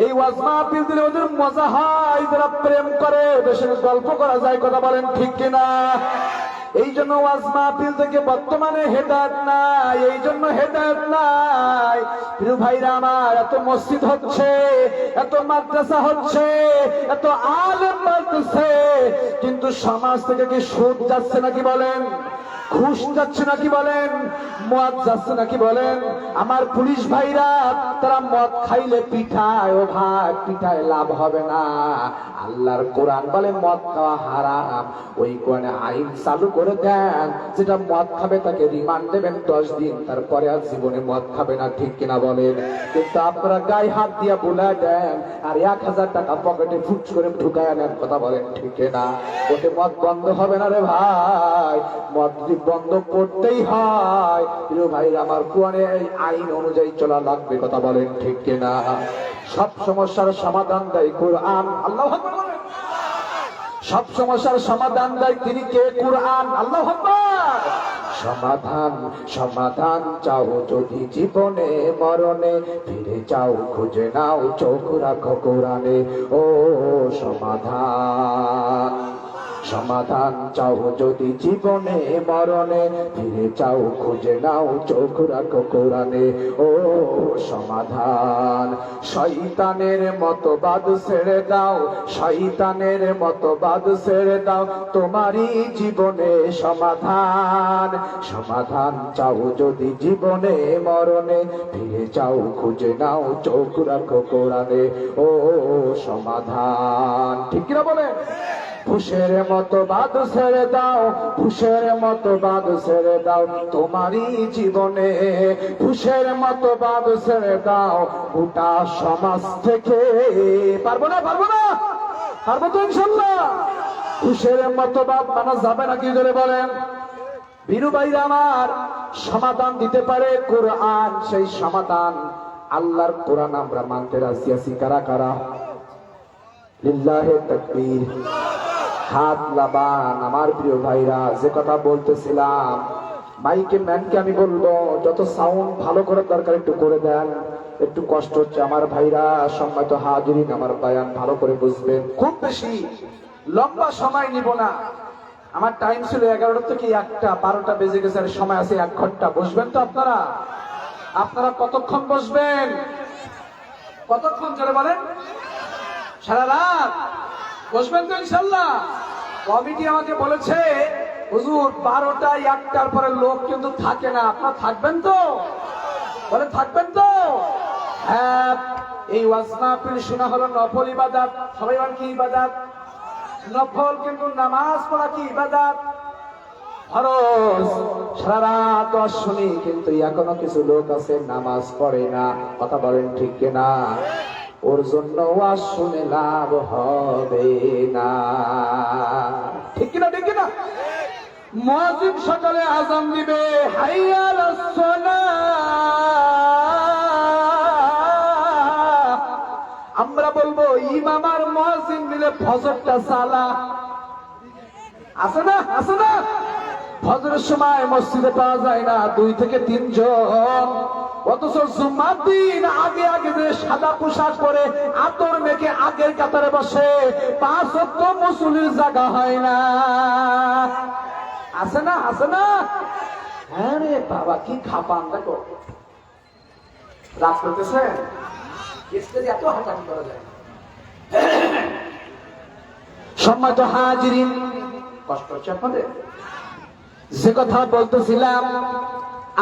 [SPEAKER 1] এই ওয়াজ মাহফিল দিলে ওদের মজা হয়, যারা প্রেম করে ওদের সঙ্গে গল্প করা যায়, কথা বলেন ঠিক কিনা? এই জন্য ওয়াজ মাহফিল থেকে বর্তমানে হেদায়েত নাই, এই জন্য হেদায়েত নাই। প্রিয় ভাইরা আমার, এত মসজিদ হচ্ছে, এত মাদ্রাসা হচ্ছে, এত আলেম বাড়তেছে, কিন্তু সমাজ থেকে কি সুদ যাচ্ছে নাকি বলেন? ঘুষ যাচ্ছে নাকি বলেন? মদ যাচ্ছে নাকি বলেন? আমার পুলিশ ভাইরা, তারা মদ খাইলে পিঠায়, ও ভাই পিঠায় লাভ হবে না। আল্লাহর কোরআন বলে মদ খাওয়া হারাম। ওই কোরআনে আইন চালু করে দেন, যেটা মদ খাবে তাকে রিমান্ড দেবেন 10 দিন, তারপরে আর জীবনে মদ খাবে না, ঠিক কিনা বলেন? কিন্তু আপনারা গায়ে হাত দিয়া বুলা দেন আর 1000 টাকা পকেটে ফুট করে ঢুকায় নেন, কথা বলেন ঠিক কিনা? ওতে মদ বন্ধ হবে না রে ভাই, মদ বন্ধ করতেই হয়। প্রিয় ভাই আমার, কোরআনে এই আইন অনুযায়ী চলা লাগবে, কথা বলেন ঠিক কিনা? সব সমস্যার সমাধান দেয় কোরআন। আল্লাহু আকবার বলেন। সব সমস্যার সমাধান দেয় তিনি কে? কোরআন। আল্লাহু আকবার। সমাধান সমাধান চাও যদি জীবনে মরণে, ফিরে যাও খুঁজে নাও চোখ রাখো কোরআনে। ও সমাধান সমাধান চাও যদি জীবনে মরণে, ফিরে যাও খুঁজে নাও চোখ রাখো কোরআনে। ও সমাধান শয়তানের মতবাদ ছেড়ে দাও, শয়তানের মতবাদ ছেড়ে দাও, তোমারই জীবনে সমাধান। সমাধান চাও যদি জীবনে মরণে, ফিরে যাও খুঁজে নাও চোখ রাখো কোরআনে। ও সমাধান, ঠিক কিনা বলে? ফুসের মতবাদ ছেড়ে দাও, ফুসের মতবাদ ছেড়ে দাও, তোমারই জীবনে। ফুসের মতবাদ ছেড়ে দাও, গোটা সমাজ থেকে। পারবো না, পারবো না, পারবো তো ইনশাল্লাহ। ফুসের মতবাদ মানা যাবে না, কি ধরে বলেন? বীরু ভাইরা আমার, সমাধান দিতে পারে কোরআন। সেই সমাধান আল্লাহর কোরআন আমরা মানতে রাজি আছি। কারা কারা? লিল্লাহে তাকবীর। হাত লাবান। আমার প্রিয় ভাইরা, যে কথা বলতেছিলাম, মাইকে ম্যানকে আমি বলবো যত সাউন্ড ভালো করার দরকার একটু করে দেন, একটু কষ্ট হচ্ছে। আমার ভাইরা, সম্মানিত হাজিরিন, আমার বায়ান ভালো করে বুঝবেন। খুব বেশি লম্বা সময় নিব না, আমার টাইম ছিল 11টা থেকে 1টা, 12টা বেজে গেছে, আর সময় আছে 1 ঘন্টা। বসবেন তো আপনারা? আপনারা কতক্ষণ বসবেন? কতক্ষণ চলে বলেন? সারা রাত বসবেন তো ইনশাল্লাহ? কমিটি আমাকে বলেছে হুজুর 12টা 1টার পরে লোক কিন্তু থাকে না, আপনারা থাকবেন তো? বলে থাকবেন তো? হ্যাঁ। এই ওয়াজ মাহফিল শোনা হলো নফল ইবাদত। সবাই বলেন কি ইবাদত? নফল। কিন্তু নামাজ পড়া কি ইবাদত? ফরজ। সারা রাত শুনি, কিন্তু এখনো কিছু লোক আছে নামাজ পড়ে না, কথা বলেন ঠিক কিনা? ওর জন্য ওয়াজ শুনে লাভ হবে না, ঠিক কিনা? ঠিক কিনা? মুয়াজ্জিন সকালে আযান দিবে, হাইয়া আলাস সালাহ, আমরা বলবো ইমাম আর মুয়াজ্জিন মিলে ফজরটা সালা। আছে না? আছে না? ফজরের সময় মসজিদে পাওয়া যায় না 2 থেকে 3 জন, অথচ জুম্মার দিন আগে আগে যে সাদা পোশাক পরে আতর মেখে আগের কাতারে বসে 5 ওয়াক্ত মুসল্লির জায়গা হয় না। আছে না? আছে না? আরে বাবা কি খাপান, দেখো রাত করতেছে, এত হাঁটাহাঁটি করা যায়। সম্মানিত হাজিরিন, কষ্ট হচ্ছে আপনাদের? যে কথা বলতেছিলাম,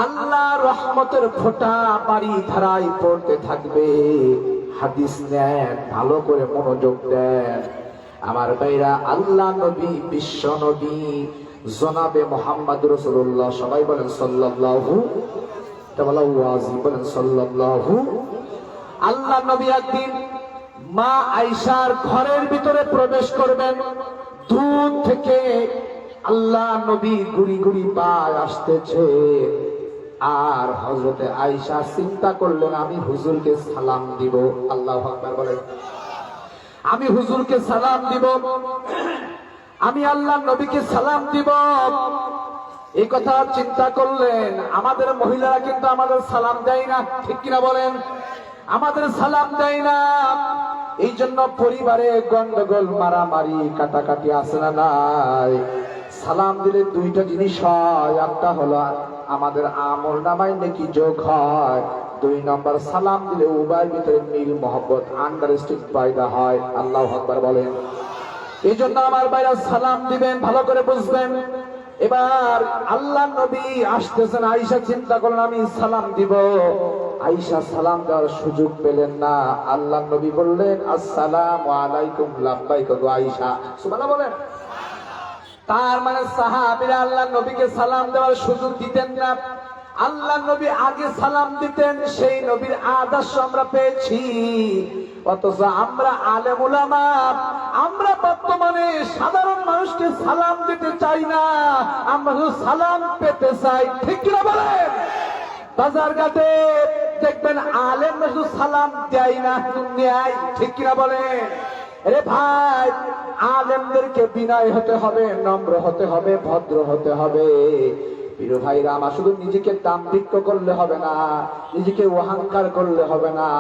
[SPEAKER 1] আল্লাহ রহমতের ফোঁটা বাড়ি ধারায় পড়তে থাকবে। হাদিস নেন, ভালো করে মনোযোগ দেন আমার ভাইরা। আল্লাহ নবী, বিশ্ব নবী জনাবে মুহাম্মদ রাসূলুল্লাহ, সবাই বলেন সাল্লাল্লাহু। এটা বলা ওয়াজিব বলেন সাল্লাল্লাহু। আল্লাহ নবী একদিন মা আয়েশার ঘরের ভিতরে প্রবেশ করবেন, দূর থেকে আল্লাহ নবী গুড়ি গুড়ি পায় আসতেছে। আর হযরতে আয়েশা চিন্তা করলেন আমি হুজুরকে সালাম দিব। আল্লাহু আকবার বলেন। আমি হুজুরকে সালাম দিব, আমি আল্লাহ নবীকে সালাম দিব। এই কথা চিন্তা করলেন। আমাদের মহিলারা কিন্তু আমাদের সালাম দেয় না, ঠিক কিনা বলেন? আমাদের সালাম দেয় না। এই জন্য পরিবারে গন্ডগোল, মারামারি, কাটাকাটি আছে না নাই? সালাম দিলে দুইটা জিনিস হয়, একটা হলো আমাদের আমল নামায় নেকি যোগ হয়, 2 নম্বর সালাম দিলে উভয়ের ভিতরে মিল মহব্বত আন্ডারস্ট্যান্ডিং পয়দা হয়। আল্লাহু আকবার বলেন। এই জন্য আমার ভাইরা সালাম দিবেন, ভালো করে বুঝবেন। এবার আল্লাহ নবী আসতেছেন, আয়েশা চিন্তা করলেন আমি সালাম দিব। আয়েশা সালাম দেওয়ার সুযোগ পেলেন না। আল্লাহ নবী বললেন আসসালামু আলাইকুম, লাব্বাইক গো আয়েশা, সুবহানাল্লাহ বলেন। তার মানে সাহাবীরা আল্লাহ নবীকে সালাম দেওয়ার সুযোগ দিতেন না। আল্লাহ নবী আগে সালাম দিতেন, সেই নবীর আদর্শ আমরা পেয়েছি। অথচ আমরা আলেম উলামা, আমরা বর্তমানে সাধারণ মানুষকে সালাম দিতে চাই না, আমরা শুধু সালাম পেতে চাই, ঠিক কিনা বলেন? বাজার ঘাটে দেখবেন আলেম শুধু সালাম দেয় না, নেয়, ঠিক কিনা বলেন? আরে ভাই, আলেমদেরকে বিনয় হতে হবে, নম্র হতে হবে, ভদ্র হতে হবে। প্রিয় ভাইরা আমার, শুধু নিজেকে দাম্ভিক্য করলে হবে না, নিজেকে অহংকার করলে হবে না।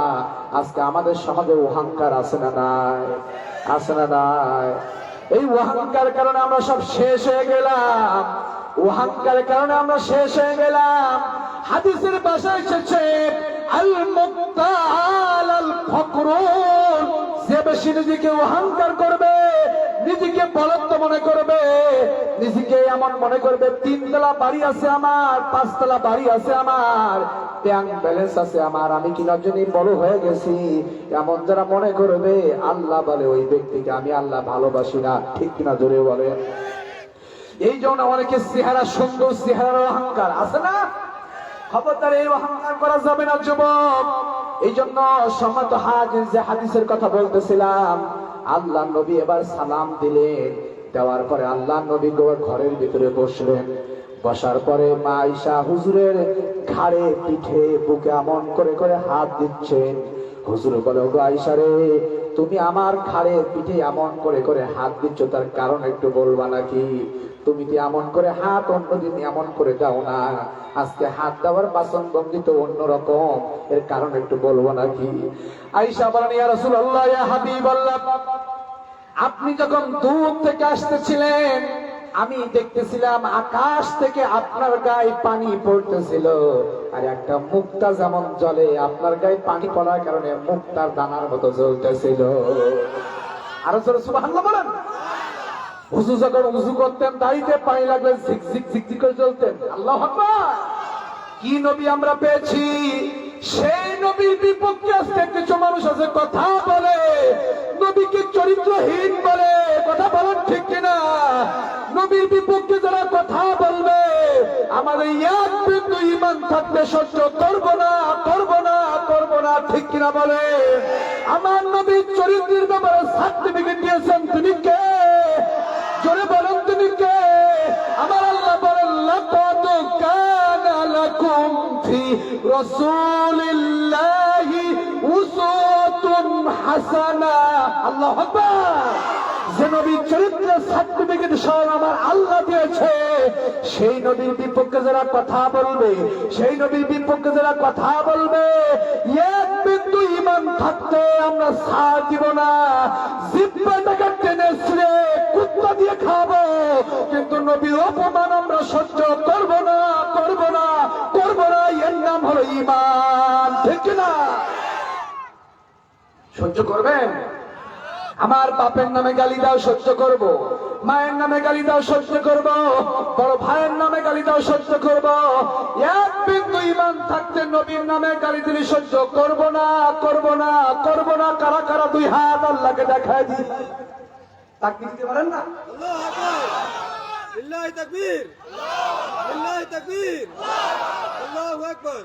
[SPEAKER 1] আজকে আমাদের সমাজে অহংকার আছে না নাই? আছে না নাই? এই অহংকার কারণে আমরা সব শেষ হয়ে গেলাম। অহংকারের কারণে আমরা শেষ হয়ে গেলাম। হাদিসের ভাষায় এসেছে আল মুক্তাল আল ফকরুন, যে বেশি নিজেকে অহংকার করবে, নিজেকে বলত্ব মনে করবে, নিজেকে এমন মনে করবে 3 তলা বাড়ি আছে আমার, 5 তলা বাড়ি আছে আমার, ব্যাংক ব্যালেন্স আছে আমার, আমি কি জন্য বড় হয়ে গেছি, এমন যারা মনে করবে, আল্লাহ বলে ওই ব্যক্তিকে আমি আল্লাহ ভালোবাসি না, ঠিক কিনা জোরে বলে? এই জন্য অনেকে চেহারা সুন্দর, চেহারার অহংকার আছে না? খবরদার, এই অহংকার করা যাবে না যুবক। এই জন্য সম্মানিত হাজির, যে হাদিসের কথা বলতেছিলাম, আল্লাহ নবী এবার সালাম দিলেন। দেওয়ার পরে আল্লাহ নবী ঘরের ভিতরে বসলেন। বসার পরে মা আয়েশা হুজুরের ঘাড়ে, পিঠে, বুকে এমন করে করে হাত দিচ্ছেন। হুজুর বলে ওগো আয়েশা রে, তুমি আমার ঘাড়ে, পিঠে এমন করে করে হাত দিচ্ছ, তার কারণ একটু বলবা নাকি? তুমি তো এমন করে হাত অন্যদিন এমন করে দাও না, আজকে হাত দেওয়ার বাসন ভঙ্গি তো অন্যরকম, এর কারণ একটু বলবো নাকি? আয়েশা বলেন ইয়া রাসূলুল্লাহ, ইয়া হাবিবাল্লাহ, আপনি যখন দূর থেকে আসতেছিলেন, আমি দেখতেছিলাম আকাশ থেকে আপনার গায়ে পানি পড়তেছিল, আর একটা মুক্তা যেমন জলে, আপনার গায়ে পানি পড়ার কারণে মুক্তার দানার মতো জ্বলতেছিল। আরো জোরে সুবহানাল্লাহ বলেন। হুজুর যখন উযু করতেন, দাড়িতে পানি লাগলে ঝিকঝিক ঝিকঝিক করে জ্বলতেন। আল্লাহু আকবার। কি নবী আমরা পেয়েছি! সেই নবীর বিপক্ষে আজকে কিছু মানুষ আছে কথা বলে, নবীকে চরিত্রহীন বলে, কথা বলেন ঠিক কিনা? নবীর বিপক্ষে যারা কথা বলবে, আমাদের এক বিন্দু ঈমান থাকতে সহ্য করব না, করব না, করব না, ঠিক কিনা বলে? আমার নবীর চরিত্রের ব্যাপারে সার্টিফিকেট দিয়েছেন তিনি কে? জোরে বলেন তিনি কে? আমার আল্লাহ বলেন লাকাদ কানা লাকুম ফি রাসূলিল্লাহি উসওয়াতুন হাসানা। আল্লাহু আকবার। যে নবীর চরিত্রের সার্টিফিকেট স্বয়ং আমার আল্লাহ দিয়েছে, সেই নবীর বিপক্ষে যারা কথা বলবে, সেই নবীর বিপক্ষে যারা কথা বলবে, এক বিন্দু ঈমান থাকতে আমরা ছাড় দিব না। জিহ্বাটাকে টেনে ছিঁড়ে কুত্তা দিয়ে খাবো, কিন্তু নবীর অপমান আমরা সহ্য করব না, করব না, করব না। এর নাম হলো ঈমান, ঠিক না? সহ্য করবেন? আমার বাপের নামে গালি দাও, সহ্য করব। মায়ের নামে গালি দাও, সহ্য করব। বড় ভাইয়ের নামে গালি দাও, সহ্য করব। এক বিন্দু ঈমান থাকতে নবীর নামে গালি দিলে সহ্য করব না, করব না, করব না। কারা কারা 2 হাত আল্লাহকে দেখায় দিই, তাকে দিতে পারেন না?
[SPEAKER 2] লিল্লাহি তাকবীর, লিল্লাহি তাকবীর, আল্লাহু আকবার।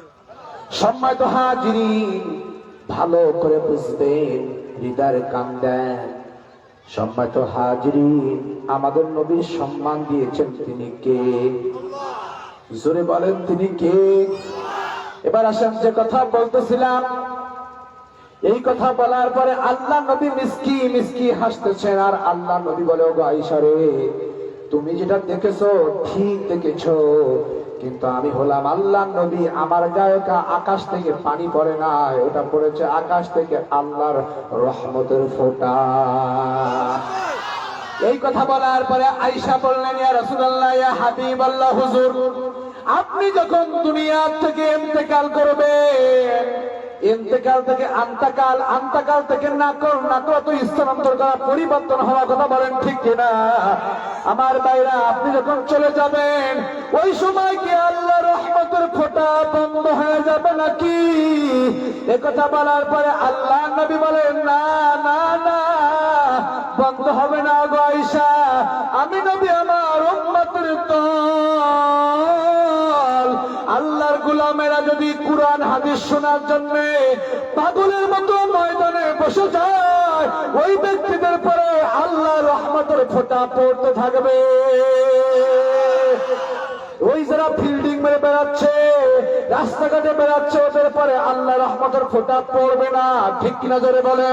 [SPEAKER 1] সম্মানিত হাজিরিন, ভালো করে বুঝবেন, হৃদয়ের কান দেন। সম্মানিত হাজিরিন, আমাদের নবীর সম্মান দিয়েছেন তিনি কে? জোরে বলেন তিনি কে? এবার আসেন, যে কথা বলতেছিলাম, এই কথা বলার পরে আল্লাহ নবী মিসকি মিসকি হাসতেছেন, আর আল্লাহ নবী বলে, ওগো আয়েশা রে, তুমি যেটা দেখেছো ঠিক দেখেছো, কিন্তু আমি হলাম আল্লাহ নবী, আমার গায়ে আকাশ থেকে পানি পড়ে না, ওটা পড়েছে আকাশ থেকে আল্লাহর রহমতের ফোঁটা। এই কথা বলার পরে আয়েশা বললেন, ইয়া রাসূলুল্লাহ, ইয়া হাবিবাল্লাহ, হুজুর, আপনি যখন দুনিয়া থেকে ইন্তেকাল করবেন, ইন্তেকাল থেকে আন্তাকাল, আন্তাকাল থেকে নাকল, নাকল তো স্থানান্তর করা, পরিবর্তন হওয়ার কথা বলেন, ঠিক কিনা? আমার ভাইরা, আপনি যখন চলে যাবেন, ওই সময় কি আল্লাহ রহমতের ফোঁটা বন্ধ হয়ে যাবে নাকি? একথা বলার পরে আল্লাহ নবী বলেন, না না না, বন্ধ হবে না গো আয়েশা, আমি নবী আমার উম্মতের দল, আল্লাহর গোলামেরা যদি কুরআন হাদিস শোনার জন্য পাগলের মতো ময়দানে বসে যায়, ওই ব্যক্তিদের পরে আল্লাহর রহমতের ফোঁটা পড়তে থাকবে। ওই যারা ফিল্ডিং মেরে বেড়াচ্ছে, রাস্তাঘাটে বেড়াচ্ছে, ওদের পরে আল্লাহ রহমতের ফোঁটা পড়বে না, ঠিক কিনা জোরে বলে?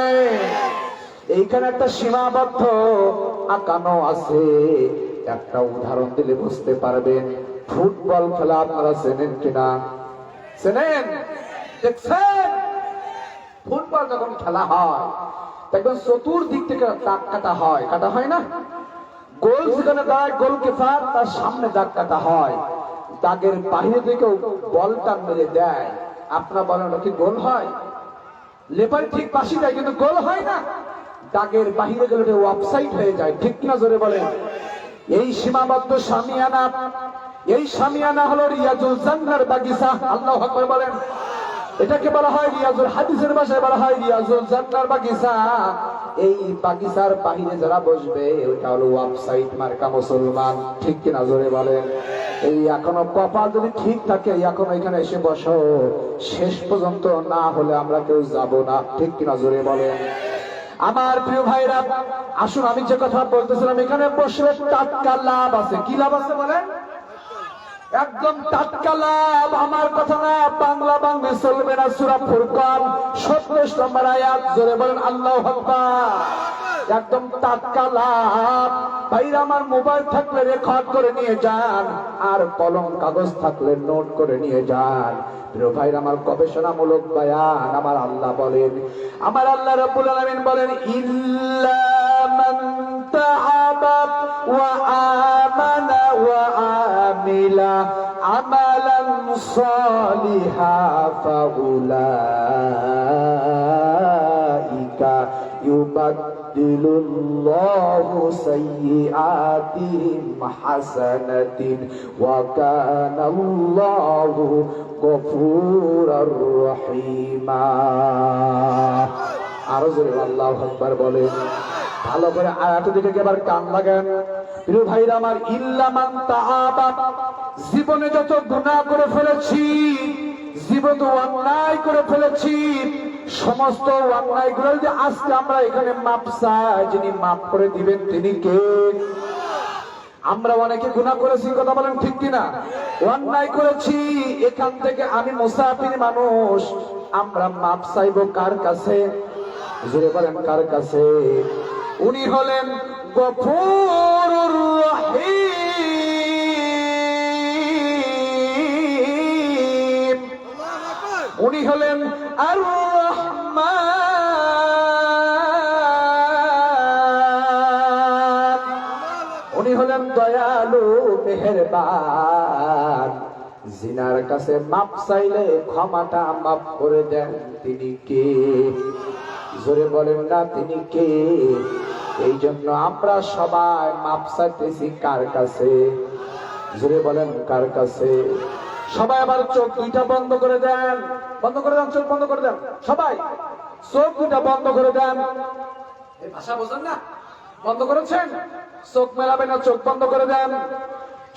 [SPEAKER 1] এইখানে একটা সীমাবদ্ধ আঁকানো আছে, একটা উদাহরণ দিলে বুঝতে পারবেন। ফুটবল খেলা আপনারা চেনেন কিনা? চেনেন? দেখছেন? ফুটবল যখন খেলা হয়, দেখবেন চতুর্দিক থেকে দাগ কাটা হয়, কাটা হয় না? গোল যেখানে দাঁড়ায় গোলকিপার, তার সামনে দাগ কাটা হয়, দাগের বাইরে থেকেও বলটা মেরে দেয়। আপনারা বলেন, ওটা কি গোল হয়? লেপার ঠিক পাশে দেয়, কিন্তু গোল হয় না, দাগের বাহিরে গেলে অফসাইড হয়ে যায়, ঠিক কিনা জোরে বলেন? এই সীমাবদ্ধ শামিয়ানা, এই শামিয়ানা হলো রিয়াজুল জান্নার বাগিচা। আল্লাহু আকবার বলেন। এটাকে বলা হয় রিয়াজুল, হাদিসের ভাষায় বলা হয় রিয়াজুল জান্নার বাগিচা। এই বাগিচার বাহিরে যারা বসবে, ওটা হলো অফসাইড মার্কা মুসলমান, ঠিক কিনা জোরে বলেন? এই এখনো কপাল যদি ঠিক থাকে, এখন এখানে এসে বসো, শেষ পর্যন্ত না হলে আমরা কেউ যাব না, ঠিক কিনা জোরে বলেন? আমার প্রিয় ভাইরা, আসুন, আমি যে কথা বলতেছিলাম, এখানে বসলে টাটকা লাভ আছে। কি লাভ আছে বলেন? একদম টাটকা লাভ। আমার কথা না, বাংলা বাংলা চলবে না। সূরা ফুরকান 27 নম্বর আয়াত, জোরে বলেন আল্লাহু আকবার। একদম টাটকা লাভ। ভাইরা আমার, মোবাইল থাকলে রেকর্ড করে নিয়ে যান, আর কলম কাগজ থাকলে নোট করে নিয়ে যান। প্রিয় ভাইরা আমার, গবেষণামূলক বয়ান। আমার আল্লাহ বলেন, আমার আল্লাহ রাব্বুল আলামিন বলেন, ইল্লা মান তাআবা ওয়া আমানা ওয়া আমিলা আমালান সালিহা ফাউলাইকা ইউবাদদিলুল্লাহু সাইয়্যাতিহিম হাসানাতিন ওয়া কানাল্লাহু গফুরার রহিমা। আরো জোরে আল্লাহু আকবার বলেন। ভালো করে আয়াতের দিকে এবার কান লাগান। প্রিয় ভাইরা আমার, ইল্লা মান তাআবা, জীবনে যত গুনাহ করে ফেলেছি, জীবনে অন্যায় করে ফেলেছি, সমস্ত অন্যায়গুলো যদি আজকে আমরা এখানে মাপ চাই, যিনি মাপ করে দিবেন তিনি কে? আমরা অনেকে গুনাহ করেছি, কথা বলেন ঠিক কিনা? অন্যায় করেছি, এখান থেকে আমি মুসাফির মানুষ, আমরা মাপ চাইবো কার কাছে? জোরে বলেন, কার কাছে? উনি হলেন গফুরুর রহিম, উনি হলেন আর রহমান, উনি হলেন দয়ালু মেহেরবান। জিনার কাছে মাপ চাইলে ক্ষমাটা মাফ করে দেন তিনি কে? জোরে বলেন না, তিনি কে? এই জন্য আমরা সবাই মাপ চাইতেছি কার কাছে? জোরে বলেন, কার কাছে? সবাই আবার চোখ দুইটা বন্ধ করে দেন, বন্ধ করে দেন, চোখ বন্ধ করে দেন, সবাই চোখ দুইটা বন্ধ করে দেন। এই ভাষা বোঝেন না? বন্ধ করেছেন? চোখ মেলাবেন না, চোখ বন্ধ করে দেন।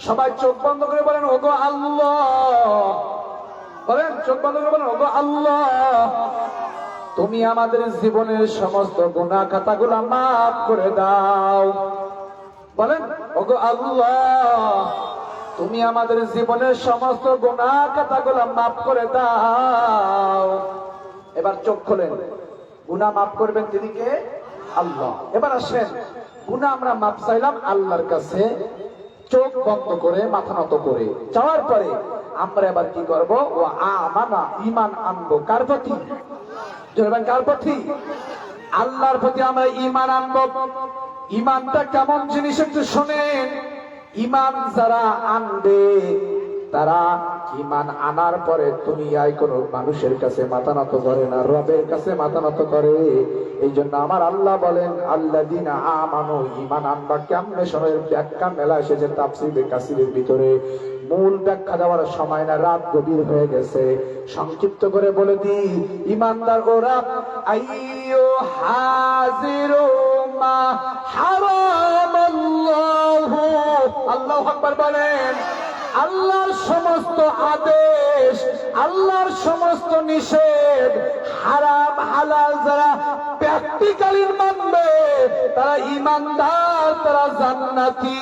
[SPEAKER 1] সবাই চোখ বন্ধ করে বলেন ওগো আল্লাহ। বলেন, চোখ বন্ধ করে বলেন ওগো আল্লাহ, তুমি আমাদের জীবনের সমস্ত গুনাহ খাতাগুলো মাফ করে দাও। বলেন, ওগো আল্লাহ, তুমি আমাদের জীবনের সমস্ত গুনাহ খাতাগুলো মাফ করে দাও। এবার চোখ খোলেন। গুনাহ মাফ করবেন তিনি কে? আল্লাহ। এবার আসেন, গুনাহ আমরা মাফ চাইলাম আল্লাহর কাছে, চোখ বন্ধ করে মাথা নত করে যাওয়ার পরে আমরা এবার কি করব? ও আমানা, ঈমান আনবো। কার প্রতি? জোরে কার প্রতি? আল্লাহর প্রতি আমরা ঈমান আনবো। ঈমানটা কেমন জিনিস একটু শোনেন। ঈমান যারা আনবে তারা ঈমান আনার পরে দুনিয়ায় কোনো মানুষের কাছে মাথা নত করে না, রবের কাছে মাথা নত করে। এই জন্য আমার আল্লাহ বলেন আল্লাযীনা আমানু, ঈমান আনবা কেমনে শোনেন। ব্যাখ্যা মেলা এসেছে তাফসীরে কাসিরের ভিতরে, মূল ব্যাখ্যা দেওয়ার সময় না, রাত গভীর হয়ে গেছে। সংক্ষিপ্ত করে বলে দিই, ঈমানদার ওরা আইয়ু হাজিরু মা হারামাল্লাহু, আল্লাহু আকবার বলেন। আল্লাহর সমস্ত আদেশ, আল্লাহর সমস্ত নিষেধ, হারাম হালাল যারা প্র্যাকটিক্যালি মানবে তারা ঈমানদার, তারা জান্নাতি।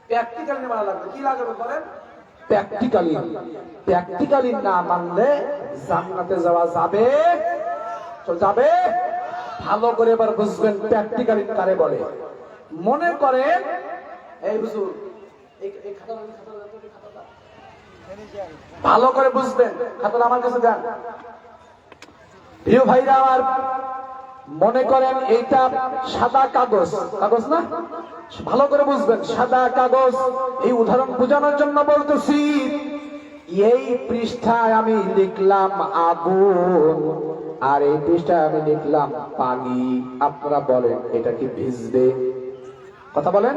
[SPEAKER 1] প্র্যাকটিক্যালি মানা লাগবে। কি লাগবে বলেন? প্র্যাকটিক্যালি। প্র্যাকটিক্যালি না মানলে জান্নাতে যাওয়া যাবে? যাবে? ভালো করে এবার বুঝবেন প্র্যাকটিক্যালি কারে বলে। মনে করেন, এই হুজুর এই খাতাটা ভালো করে বুঝবেন, খাতাটা আমার কাছে দেন। প্রিয় ভাইরা আমার, মনে করেন এইটা সাদা কাগজ, কাগজ না? ভালো করে বুঝবেন, সাদা কাগজ। এই উদাহরণ বোঝানোর জন্য বলতেছি। এই পৃষ্ঠায় আমি লিখলাম আগুন, আর এই পৃষ্ঠায় আমি লিখলাম পানি। আপনারা বলেন এটা কি ভিজবে? কথা বলেন,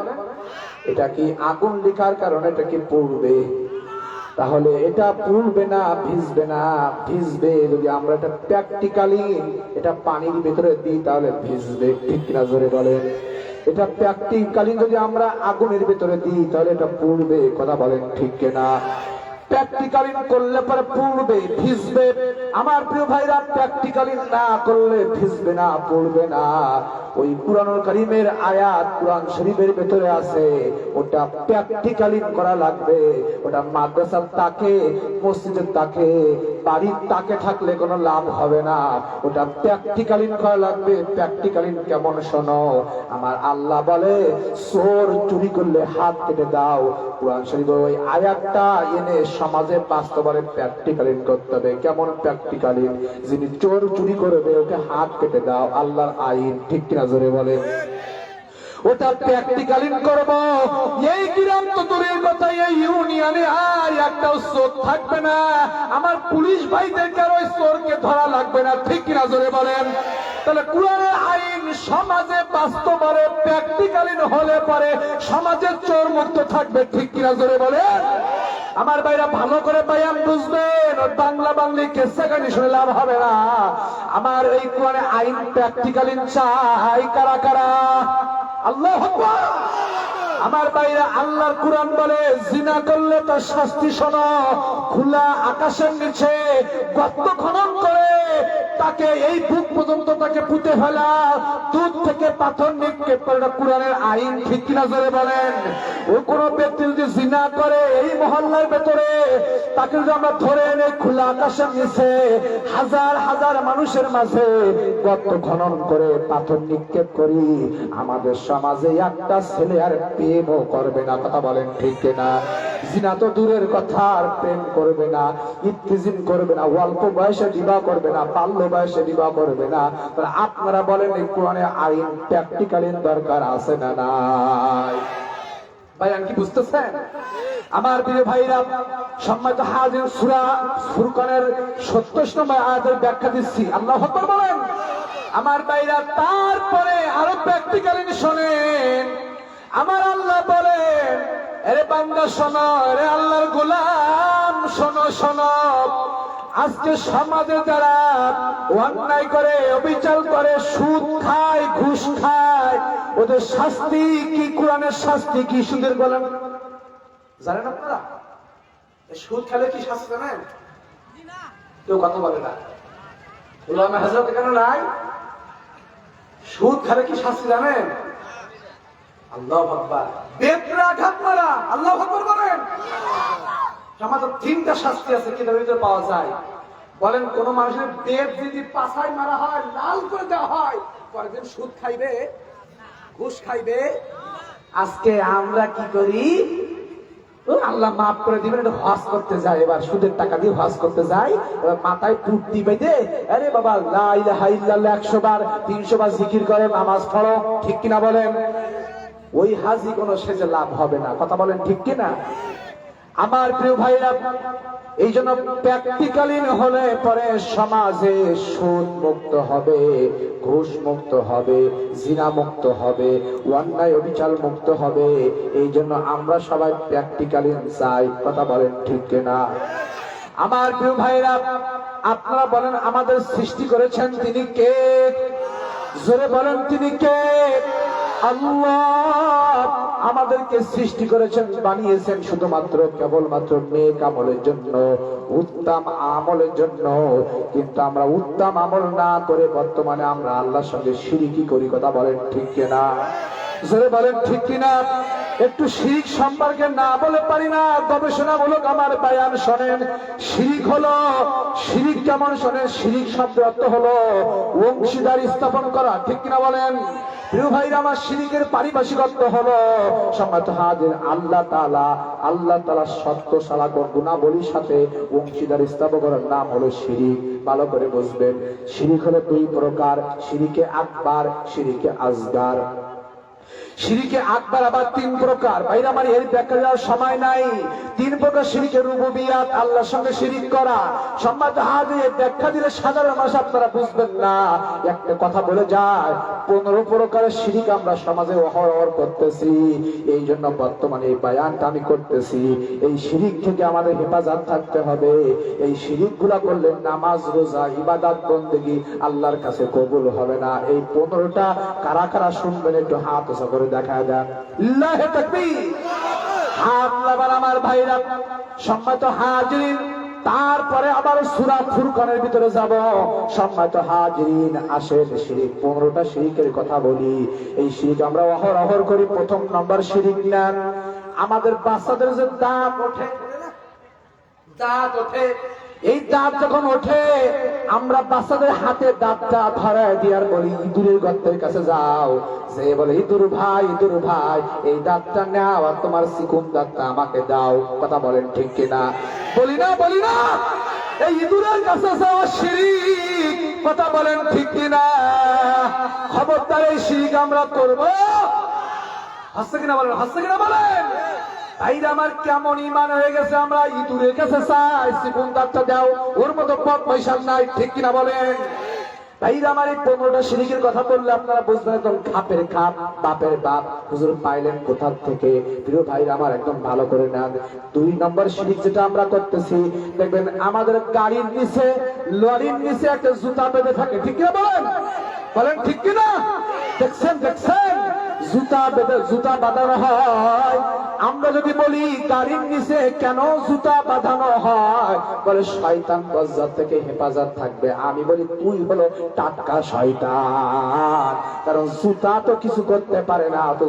[SPEAKER 1] এটা কি আগুন লেখার কারণে এটা কি পড়বে? তাহলে এটা পড়বে না, ভিজবে না। ভিজবে যদি আমরা এটা প্র্যাকটিক্যালি এটা পানির ভিতরে দিই তাহলে ভিজবে, ঠিক কিনা জোরে বলেন? এটা প্র্যাকটিক্যালি যদি আমরা আগুনের ভিতরে দিই তাহলে এটা পড়বে, কথা বলেন ঠিক কিনা? প্র্যাকটিক্যালি করলে পরে পড়বে, ভিজবে। আমার প্রিয় ভাইরা, প্র্যাকটিক্যালি না করলে ভিজবে না, পড়বে না। ওই কুরআনুল কারীমের আয়াত কুরআন শরীফের ভিতরে আছে, ওটা প্র্যাকটিক্যালি করা লাগবে। ওটা মাদ্রাসার তাকে, মসজিদের তাকে, বাড়ির তাকে থাকলে কোনো লাভ হবে না। ওটা প্র্যাকটিক্যালি করা লাগবে। প্র্যাকটিক্যালি কেমন শোনো, আমার আল্লাহ বলে চোর চুরি করলে হাত কেটে দাও। কুরআন শরীফের ওই আয়াতটা এনে সমাজে বাস্তবায়ন প্র্যাকটিক্যালি করতে হবে। কেমন প্র্যাকটিক্যালি? যিনি চোর চুরি করবে ওকে হাত কেটে দাও, আল্লাহর আইন, ঠিক কিনা জোরে বলে? ওটা প্র্যাকটিক্যালি করব। এই গ্রাম তো দূরের কথা, এই ইউনিয়নে আর একটাও চোর থাকবে না। আমার পুলিশ ভাইদেরকে আর ওই চোরকে ধরা লাগবে না, ঠিক কিনা জোরে বলেন? তাহলে কুরআনের আইন সমাজে বাস্তবায়নে প্র্যাকটিক্যালি হলে পরে সমাজের চোর মুক্ত থাকবে, ঠিক কিনা জোরে বলেন? আমার ভাইরা ভালো করে বায়ান বুঝবেন। বাংলা বাংলি কেসা কানি শুনে লাভ হবে না। আমার এই কোরআনে আইন প্র্যাকটিক্যালি চাই কারা কারা? আল্লাহু আকবার। আমার ভাইরা, আল্লাহর কুরআন বলে জিনা করলে তার শাস্তি শোনো। খোলা আকাশের নিচে গর্ত খনন করে তাকে এই বুক পর্যন্ত তাকে পুঁতে ফেলা, দুধ থেকে পাথর নিক্ষেপ করে, কুরআনের আইন, ঠিক কিনা জোরে বলেন? ও কোনো ব্যক্তি যদি জিনা করে এই মহল্লার ভেতরে, তাকে যদি আমরা ধরে এনে খোলা আকাশের নিচে হাজার হাজার মানুষের মাঝে গর্ত খনন করে পাথর নিক্ষেপ করি, আমাদের সমাজে একটা ছেলে আর প্রেমও করবে না, কথা বলেন ঠিক কিনা? জিনা তো দূরের কথা, আর প্রেম করবে না, ইত্তেজিন করবে না, অল্প বয়সে বিবাহ করবে না, বাল্য বয়সে বিবাহ করবে না। তাহলে আপনারা বলেন এই কোরআনে আইন প্র্যাকটিক্যালি দরকার আছে না নাই? ভাইয়ান কি বুঝতেছেন? আমার প্রিয় ভাইরা, সম্মানিত হাজির, সূরা ফুরকানের 27 নম্বর আয়াতের ব্যাখ্যা দিচ্ছি। আল্লাহু আকবার বলেন। আমার ভাইরা, তারপরে আরো প্র্যাকটিক্যালি শোনেন। আমার আল্লাহ বলেন, এরে বান্দা শোনো, এরে আল্লাহর গোলাম শোনো, শোনো। আজকে সমাজে যারা অন্যায় করে, অবিচার করে, সুদ খায়, ঘুষ খায়, ওদের শাস্তি কি? কোরআনের শাস্তি কি? সুদের বলেন জানেন আপনারা? সুদ খেলে কি শাস্তি জানেন? কেউ কথা বলে না। উলামা হযরত এখানে নাই। সুদ খেলে কি শাস্তি জানেন? আল্লাহু আকবার। বেত্রা আঘাত মারা, আল্লাহু আকবার বলেন। সমাজে তিনটা শাস্তি আছে, কিতাবের ভিতরে পাওয়া যায়। বলেন কোন মানুষের বেত যদি পাছায় মারা হয়, লাল করে দেওয়া হয়, পরেরদিন সুদ খাইবে, ঘুষ খাইবে? আজকে আমরা কি করি? আল্লাহ মাফ করে দিবেন, একটু হজ করতে যাই, এবার সুদের টাকা দিয়ে হজ করতে যাই, এবার মাথায় টুট দিবে দে, আরে বাবা লা ইলাহা ইল্লাল্লাহ 100 বার 300 বার জিকির করো, নামাজ পড়ো, ঠিক কিনা বলেন? ওই হাজি কোনো সেজে লাভ হবে না, কথা বলেন ঠিক কিনা? আমার প্রিয় ভাইরা, এই জন্য প্র্যাকটিক্যালিন হলে পরে সমাজে সুদ মুক্ত হবে, ঘুষ মুক্ত হবে, জিনা মুক্ত হবে, অন্যায় অবিচার মুক্ত হবে। এই জন্য আমরা সবাই প্র্যাকটিক্যালিন চাই, কথা বলেন ঠিক কিনা? আমার প্রিয় ভাইরা, আপনারা বলেন আমাদের সৃষ্টি করেছেন তিনি কে? জোরে বলেন তিনি কে? আল্লাহ আমাদেরকে সৃষ্টি করেছেন, বানিয়েছেন শুধুমাত্র কেবলমাত্র নেক আমলের জন্য, উত্তম আমলের জন্য। কিন্তু আমরা উত্তম আমল না করে বর্তমানে আমরা আল্লাহর সঙ্গে শিরকি করি, কথা বলেন ঠিক কিনা? জোরে বলেন ঠিক কিনা? একটু শিরিক সম্পর্কে না বলে পারি না, গবেষণামূলক আমার বয়ান শোনেন। শিরিক হলো, শিরিক কেমন শোনেন? শিরিক শব্দের অর্থ হলো অংশীদার স্থাপন করা, ঠিক কিনা বলেন? প্রিয় ভাইরা আমার, শিরিকের পারিভাষিক অর্থ হলো সম্মানিত হাজির, আল্লাহ তাআলা সত্য সালা গুণাবলীর সাথে অংশীদার স্থাপন করার নাম হলো শিরিক। ভালো করে বুঝবেন, শিরিক হলো দুই প্রকার, শিরিকে আকবার, শিরিকে আসগার। শিরিকে আকবার আবার তিন প্রকার। ভাইরা আমার, এর ব্যাখ্যা দেওয়ার সময় নাই। তিন প্রকার শিরিকের রুবুবিয়াত, আল্লাহর সঙ্গে শিরিক করা। সম্মানিত হাজির, ব্যাখ্যা দিলে সাধারণ মানুষ আপনারা বুঝবেন না। একটা কথা বলে যায়, 15 প্রকারের শিরিক আমরা সমাজে অহরহ করতেছি। এই জন্য বর্তমানে এই বয়ানটা আমি করতেছি। এই শিরিক থেকে আমাদের হেফাজত থাকতে হবে। এই শিরিক গুলা করলে নামাজ, রোজা, ইবাদত, বন্দেগী আল্লাহর কাছে কবুল হবে না। এই 15টা কারা কারা শুনবেন একটু হাত উঁচু করে দেখা দেন। আল্লাহু তাকবীর। হাত লাগান আমার ভাইরা। সম্মানিত হাজিরিন, তারপরে আবার সূরা ফুরকানের ভিতরে যাব। সম্মানিত হাজিরিন, আসেন শিরিক 15টা শিরিকের কথা বলি। এই শিরিক আমরা অহরহ করি। প্রথম নম্বর শিরিক নেন, আমাদের বাচ্চাদের যে দাঁত ওঠে, দাঁত ওঠে, এই দাঁত যখন ওঠে আমরা বাচ্চাদের হাতে দাঁতটা ধরায় দিয়ার বলি ইঁদুরের গর্তের কাছে যাও, যে বলে ইঁদুর ভাই এই দাঁতটা নাও আর তোমার চিকুন দাঁতটা আমাকে দাও, কথা বলেন ঠিক কিনা? বলি না? এই ইঁদুরের কাছে যাওয়া শিরিক, কথা বলেন ঠিক কিনা? খবরদার এই শিরিক আমরা করবো। হাসছে কিনা বলেন? ভাইরা আমার, কেমন ইমান হয়ে গেছে, আমরা ইঁদুরের কাছে চাই চিকুন দাঁতটা দাও, ওর মতো পথ পয়সা নাই, ঠিক কিনা বলেন? ভাইরা আমার, এই 15টা শিরিকের কথা বললে আপনারা বুঝবেন একদম খাপের খাপ, বাপের বাপ। হুজুর পাইলেন কোথা থেকে? প্রিয় ভাইরা আমার, একদম ভালো করে নেন। 2 নম্বর শিরিক যেটা আমরা করতেছি, দেখবেন আমাদের গাড়ির নিচে, লরির নিচে একটা জুতা বেঁধে থাকে, ঠিক কিনা বলেন ঠিক কিনা? দেখছেন জুতা বাঁধানো হয়। আমরা যদি বলি গাড়ির নিচে কেন জুতা বাঁধানো হয়, বলে শয়তান বজ্জাত থেকে হেফাজত থাকবে। আমি বলি তুই হলো টাটকা শয়তান, কারণ জুতা তো কিছু করতে পারে না, তো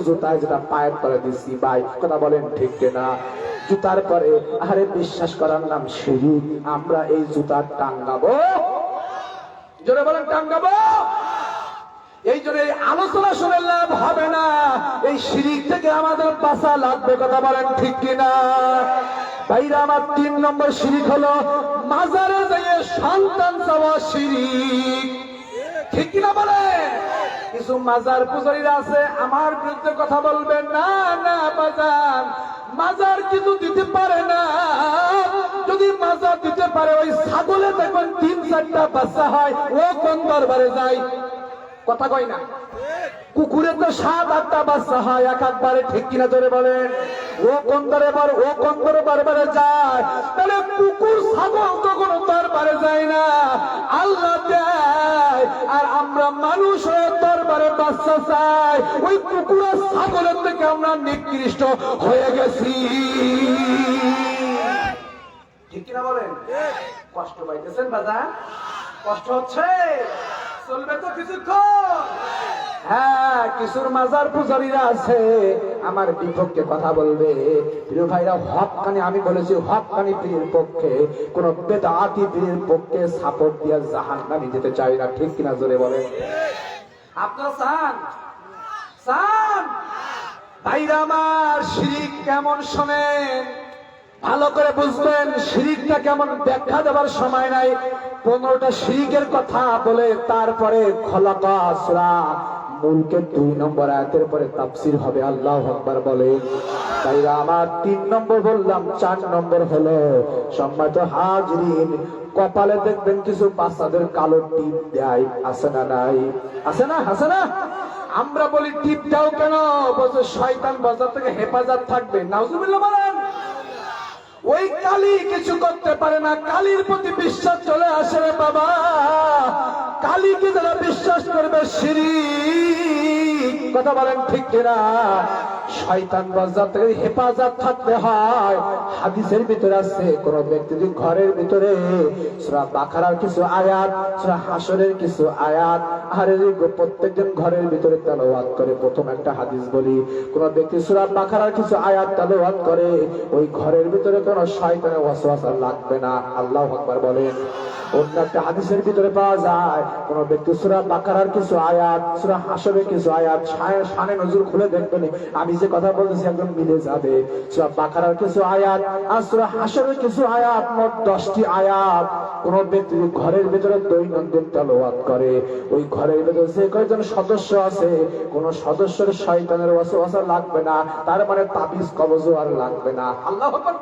[SPEAKER 1] জুতায় যেটা পায়ের তলে দিচ্ছি ভাই, কথা বলেন ঠিক কিনা? জুতার পরে আরে বিশ্বাস করার নাম শিরিক। আমরা এই জুতা টাঙ্গাবো, জোরে বলেন টাঙ্গাবো। এই জন্য এই আলোচনা শুনে লাভ হবে না, এই শিরিক থেকে আমাদের বাঁচা লাগবে, কথা বলেন ঠিক কিনা? ভাইরা আমার, 3 নম্বর শিরিক হলো মাজারে যেয়ে সন্তান চাওয়া শিরিক, ঠিক কিনা বলেন? কিছু মাজার পূজারীরা আছে, আমার বিরুদ্ধে কথা বলবেন না, বাজার মাজার কিন্তু দিতে পারে না। যদি মাজার দিতে পারে, ওই ছাগলে দেখবেন 3-4টা বাচ্চা হয়, ও কোন দরবারে যায়? কথা কয় না? কুকুরে তো 7-8টা বাচ্চা হয় একবারে, ঠিক কিনা জোরে বলেন? ও কোন দরবারে যায়? তাহলে কুকুর ছাগল তো কোনো দরবারে যায় না, আল্লাহ দেয়। আর আমরা মানুষ হয়ে দরবারে বাচ্চা চাই, ওই কুকুরা ছাগলের থেকে আমরা নিকৃষ্ট হয়ে গেছি। ঠিক কিনা বলেন? কষ্ট পাইতেছেন বাজার? কষ্ট হচ্ছে? চলবে তো কিছুক্ষণ। হ্যাঁ, কিছুর মাজার পূজারীরা আছে আমার বিপক্ষে কথা বলবে। প্রিয় ভাইরা, হক্কানি, আমি বলেছি হক্কানি পীরের পক্ষে, কোন বেদাতি পীরের পক্ষে সাপোর্ট দিয়ে জাহান্নামে যেতে চাই না। ঠিক কিনা জোরে বলেন? আপনারা চান? চান? ভাইরা আমার, শিরিক কেমন শোনেন, ভালো করে বুঝবেন। শিরিকটা কেমন ব্যাখ্যা দেওয়ার সময় নাই। 15টা শিরিকের কথা বলে তারপরে খলাকা সূরা মুলকে 2 নম্বর আয়াতের পরে তাফসীর হবে। আল্লাহু আকবার বলে। তাইরা আমার 3 নম্বর বললাম, 4 নম্বর হলো সম্মানিত হাজরিন, কপালে দেখবেন কিছু বাচ্চাদের কালো টিপ দেয়, আছে না নাই? আছে না? আছে না? আমরা বলি টিপ দাও কেন? বলছে শয়তান বাজার থেকে হেফাজত থাকবে। নাউজুবিল্লাহ বলেন। ওই কালী কিছু করতে পারে না, কালীর প্রতি বিশ্বাস চলে আসে রে বাবা। কালীকে যারা বিশ্বাস করবে শিরিক, কথা বলেন ঠিক কিনা? শয়তান বাজার থেকে হেফাজত থাকতে হয়। হাদিসের ভিতরে আছে, কোন ব্যক্তি যদি ঘরের ভিতরে সূরা বাকারার কিছু আয়াত, সূরা হাশরের কিছু আয়াত, আর প্রত্যেকদিন ঘরের ভিতরে তেলাওয়াত করে। প্রথম একটা হাদিস বলি, কোন ব্যক্তি সূরা বাকারার কিছু আয়াত তেলাওয়াত করে, ওই ঘরের ভিতরে কোন শয়তানের ওয়াসওয়াসা লাগবে না। আল্লাহু আকবার বলেন। অন্য একটা হাদিসের ভিতরে পাওয়া যায়, কোন ব্যক্তি সূরা বাকারার কিছু আয়াত, সূরা হাশরের কিছু আয়াত, শানে নজর খুলে দেখবেন, আমি যে কথা বলতেছি একদম মিলে যাবে। সূরা বাকারার কিছু আয়াত আর সূরা হাশরের কিছু আয়াত, মোট 10টি আয়াত কোন ব্যক্তি ঘরের ভিতরে দৈনন্দিন তেলাওয়াত করে, ওই ঘরের ভিতরে যে কয়জন সদস্য আছে, কোন সদস্যের শয়তানের ওয়াসওয়াসা লাগবে না। তার মানে তাবিজ কবজ আর লাগবে না। আল্লাহু আকবার।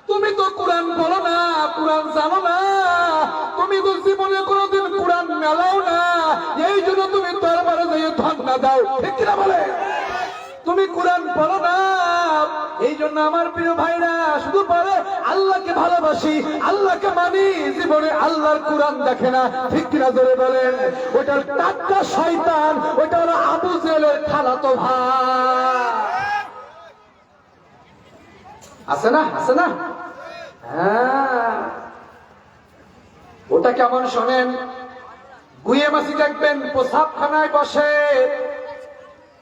[SPEAKER 1] তুমি তো কোরআন বলো না, কোরআন জানো না, তুমি তো জীবনে কোনোদিন কোরআন মেলাও না, এই জন্য তুমি দরবারে যেয়ে ধন্না দাও। ঠিক কিনা বলে? তুমি কোরআন পড়ো না, এই জন্য আমার প্রিয় ভাইরা শুধু পড়ে আল্লাহকে ভালোবাসি, আল্লাহকে মানি, জীবনে আল্লাহর কোরআন দেখে না। ঠিক কিনা জোরে বলেন? ওইটার টাটকা শয়তান, ওইটা হলো আবু জেহেলের খালাতো ভাই। আছে না? আছে না? হ্যাঁ, ওটা কেমন শোনেন? গুয়ে মাসি দেখবেন প্রসাবখানায় বসে,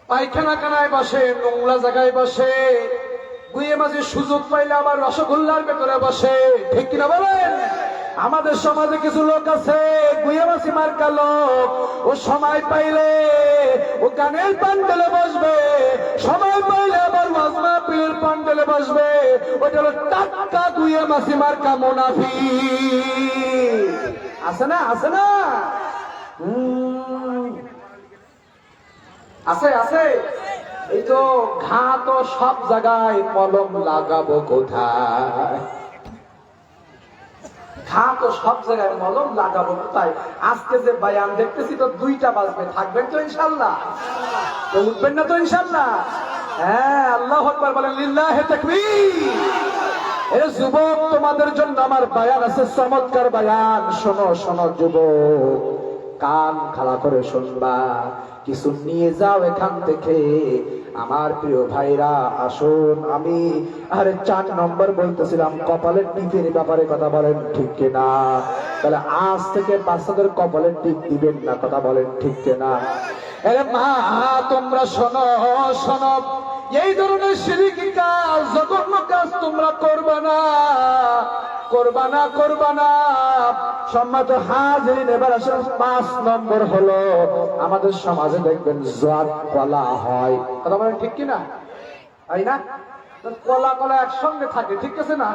[SPEAKER 1] পায়খানা খানায় বসে, নোংরা জায়গায় বসে। গুয়ে মাসি সুযোগ পাইলে আবার রসগোল্লার ভেতরে বসে। ঠিক কিনা বলেন? আমাদের সমাজে কিছু লোক আছে গুয়ে মাসি মার্কা লোক, ও সময় পাইলে ও গানের প্যান্ডেলে বসবে, সময় পাইলে আবার মাহফিলের প্যান্ডেলে বসবে। ওটা হলো টাটকা গুয়ে মাসি মার্কা মুনাফিক। আছে না? আছে না? আছে আছে। এই তো ঘা তো সব জায়গায়, মলম লাগাবো কোথায়? ঘা তো সব জায়গায়, মলম লাগাবো কোথায়? আজকে যে বায়ান দেখতেছি তো 2টা বাজবে, থাকবেন তো ইনশাল্লাহ? তো উঠবেন না তো ইনশাল্লাহ? হ্যাঁ, আল্লাহু আকবার বলেন। লিল্লাহি তাকবীর। এ যুবক, তোমাদের জন্য আমার বায়ান আছে, চমৎকার বায়ান। শোনো শোনো যুবক, কান খাড়া করে শুনবা, কিছু নিয়ে যাও এখান থেকে। আমার প্রিয় ভাইরা আসুন, আমি 4 নম্বর বলতেছিলাম কপালের টিপের ব্যাপারে, কথা বলেন ঠিক কিনা? তাহলে আজ থেকে বাচ্চাদের কপালের টিপ দিবেন না, কথা বলেন ঠিক কিনা? আরে মা, তোমরা শোনো শোনো, এই ধরনের শিরকি কাজ, জঘন্য কাজ তোমরা করবে না, করবা না, করবা না। সম্মানিত হাজিরিন, এবার আসলে 5 নম্বর হলো, আমাদের সমাজে দেখবেন জোয়ার কলা হয়, কথা বলেন ঠিক কিনা? তাই না? কলা কলা একসঙ্গে থাকে, ঠিক আছে না?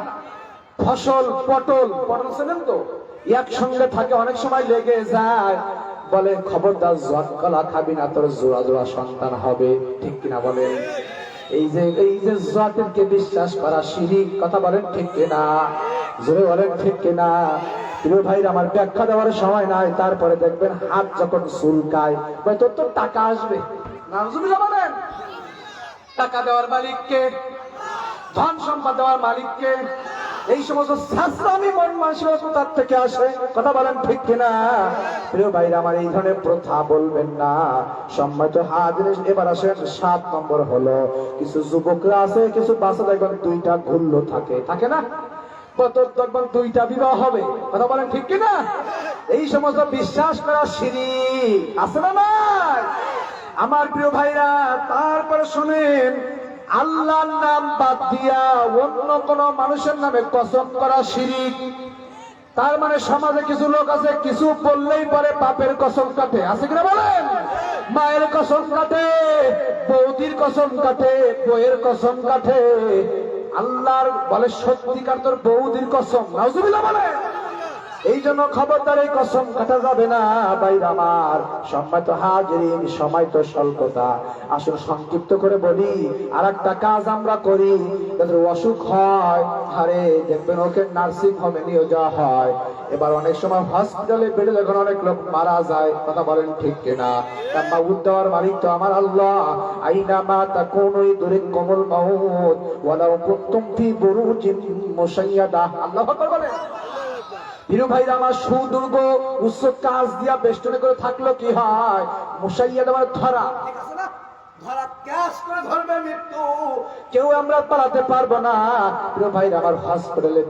[SPEAKER 1] ফসল, পটল, পটল চেনেন তো, একসঙ্গে থাকে, অনেক সময় লেগে যায়। বলে খবরদার জোয়ার কলা খাবি না, তোর জোড়া জোড়া সন্তান হবে। ঠিক কিনা বলেন? এই যে জাতিরকে বিশ্বাস করা শিরিক, কথা বলেন ঠিক কিনা? জোরে বলেন ঠিক কিনা? প্রিয় ভাইরা আমার, ব্যাখ্যা দেওয়ার সময় নাই। তারপরে দেখবেন হাত যখন চুলকায়, তোর তো টাকা আসবে। নাউজুবিল্লাহ বলেন। টাকা দেওয়ার মালিককে, ধন সম্পদ দেওয়ার মালিককে, এই সমস্ত শাস্ত্রামি মন মানসিকতা কোথা থেকে আসে? কথা বলেন ঠিক কিনা? প্রিয় ভাইরা আমার, এই ধরনের প্রথা বলবেন না। সম্মানিত হাজির, এবার আসেন 7 নম্বর হলো, কিছু যুবকরা আছে, কিছু বাচ্চা দেখবেন 2টা ঘুরলো থাকে না? কত দেখবেন 2টা বিবাহ হবে। কথা বলেন ঠিক কিনা? এই সমস্ত বিশ্বাস করা শিরক আছে না নাই? আমার প্রিয় ভাইরা, তারপরে শুনেন, আল্লাহর নাম বাদ দিয়া অন্য কোন মানুষের নামে কসম করা শিরক। তার মানে সমাজে কিছু লোক আছে, কিছু বললেই পরে বাপের কসম কাটে, আছে কিনা বলেন? মায়ের কসম কাটে, বৌদির কসম কাটে, বইয়ের কসম কাটে। আল্লাহর বলে সত্যিকার তোর বৌদির কসম, নাউজুবিল্লাহ বলে। এই জন্য খবরদার, এই কসম কাটা যাবে না। ভাইরা আমার, সম্মানিত হাজিরিন, সময় তো স্বল্পতা, আসলে সংক্ষিপ্ত করে বলি। আর একটা কাজ আমরা করি, যাদের অসুখ হয়, আরে দেখবেন ওকে নার্সিং হোমে নিয়ে যাওয়া হয়। এবার অনেক সময় হসপিটালে বেডে যখন অনেক লোক মারা যায়, কথা বলেন ঠিক কিনা? তার উদ্ধার মালিক তো আমার আল্লাহ। আইনা মা তাকুনু ইদরিকুমুল মাউত ওয়ালাউ কুনতুম ফি বুরুজিন মুশাইয়াদা। আল্লাহু আকবার বলেন। প্রিয় ভাইরা আমার, সুদুর্গ উচ্চ কাজ দিয়া বেষ্টনে করে থাকলো কি হয়? মুশাইয়াদা মানে ধরা, ঠিক আছে না? ধরা ক্যাশ করে ধরবে মৃত্যু, কেউ আমরা পালাতে পারবো না। প্রিয় ভাইরা আমার, হসপিটালে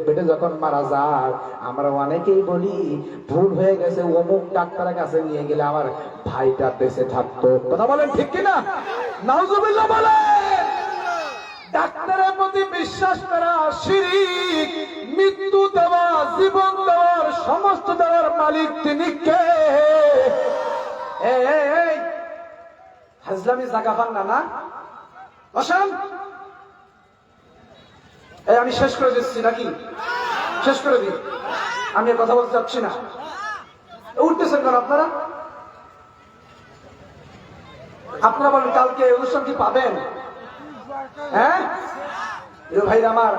[SPEAKER 1] বেডে যখন মারা যায়, আমরা অনেকেই বলি ভুল হয়ে গেছে, অমুক ডাক্তারের কাছে নিয়ে গেলে আমার ভাইটা বেঁচে থাকতো। কথা বলেন ঠিক কিনা? নাউজুবিল্লাহ বলেন। ডাক্তারের প্রতি বিশ্বাস করা শিরক। মৃত্যু দেওয়া, জীবন দেওয়ার, সমস্ত দেওয়ার মালিক তিনি কে? এই হাজলামি জায়গা পান না? বসেন। এই আমি শেষ করে দিচ্ছি নাকি? শেষ করে দিই, আমি কথা বলতে চাচ্ছি না। উঠতেছেন কেন আপনারা? আপনারা বলেন কালকে অনুষ্ঠান কি পাবেন? হ্যাঁ ভাইরা আমার,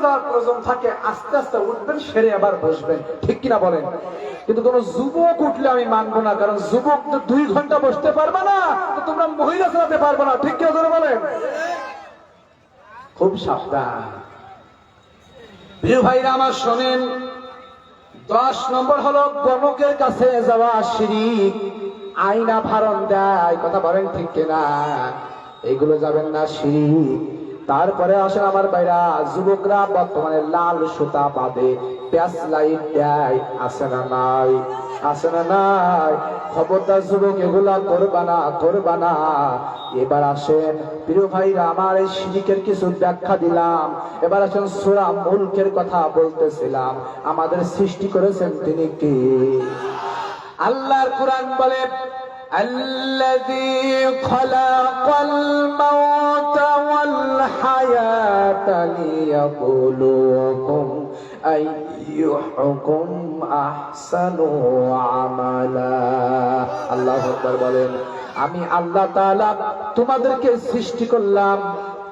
[SPEAKER 1] যাওয়ার প্রয়োজন থাকে, আস্তে আস্তে উঠবেন, সেরে আবার বসবেন, ঠিক কিনা বলেন? কিন্তু কোন যুবক উঠলে আমি মানবো না, কারণ যুবক তো 2 ঘন্টা বসতে পারবে না, তো তোমরা মহিলা চালাতে পারবে না, ঠিক কিনা ধরে বলেন? খুব সাবধান। প্রিয় ভাইরা আমার শোনেন, 10 নম্বর হলো গণকের কাছে যাওয়া শিরক। আয়না ভারণ দেয়, কথা বলেন ঠিক কিনা? এইগুলো যাবেন না, শিরক। তারপরে আসেন আমার ভাইরা, যুবকরা বর্তমানে লাল সুতা বাঁধে, প্যাচ লাইট দেয়, আছে না নাই? আছে না নাই? খবরদার যুবক, এগুলা করবা না। এবার আসেন প্রিয় ভাইরা আমার, এই শিরকের কিছু ব্যাখ্যা দিলাম। এবার আসেন সূরা মুলকের কথা বলতেছিলাম। আমাদের সৃষ্টি করেছেন তিনি কে? আল্লাহর কোরআন বলে, الذي خلق الموت والحياة ليبلوكم أيكم أحسن عملا। আল্লাহু আকবার বলেন। আমি আল্লাহ তাআলা তোমাদেরকে সৃষ্টি করলাম।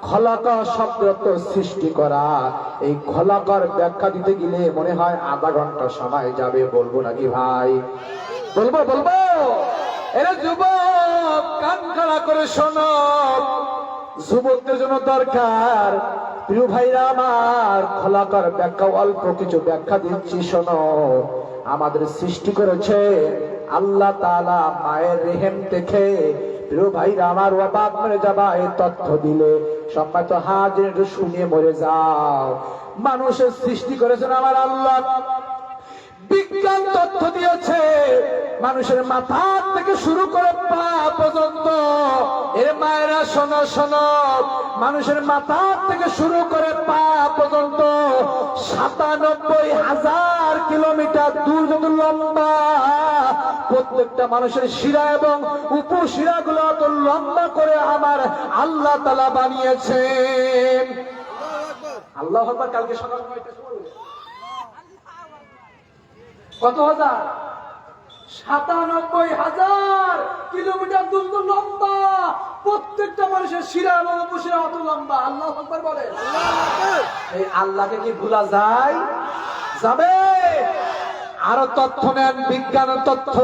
[SPEAKER 1] খলাকা শব্দ তো সৃষ্টি করা। এই খলাকার ব্যাখ্যা দিতে গেলে মনে হয় আধা ঘন্টা সময় যাবে। বলবো নাকি ভাই? বলবো। এরা যুবক, কান খাড়া করে শোনো। যুবকদের জন্য দরকার, প্রিয় ভাইরা আমার, খলাকার ব্যাখ্যা অল্প কিছু ব্যাখ্যা দিচ্ছি, শোনো। আমাদের সৃষ্টি করেছে আল্লাহ তাআলা মায়ের রেহেম থেকে। প্রিয় ভাইরা আমার, অবাক মরে যাবা এই তথ্য দিলে। সম্মানিত হাজির, একটু শুনিয়ে মরে যাও। মানুষের সৃষ্টি করেছেন আমার আল্লাহ। বিজ্ঞান তথ্য দিয়েছে মানুষের মাথা থেকে শুরু করে পা পর্যন্ত। এর মায়েরা শোনো, মানুষের মাথা থেকে শুরু করে পা পর্যন্ত ৯৭,০০০ কিলোমিটার দূর যত লম্বা। প্রত্যেকটা মানুষের শিরা এবং উপশিরা গুলো অত লম্বা করে আমার আল্লাহ তাআলা বানিয়েছেন। আল্লাহু আকবার। কালকে সকাল ৯টার সময় কত হাজার? ৯৭,০০০ কিলোমিটার দূর লম্বা। প্রত্যেকটা মানুষের শিরা এবং উপশিরা অত লম্বা। আল্লাহু আকবার বলে। এই আল্লাহকে কি ভুলা যায়? যাবে। আরো তথ্য নেন, বিজ্ঞানের তথ্য।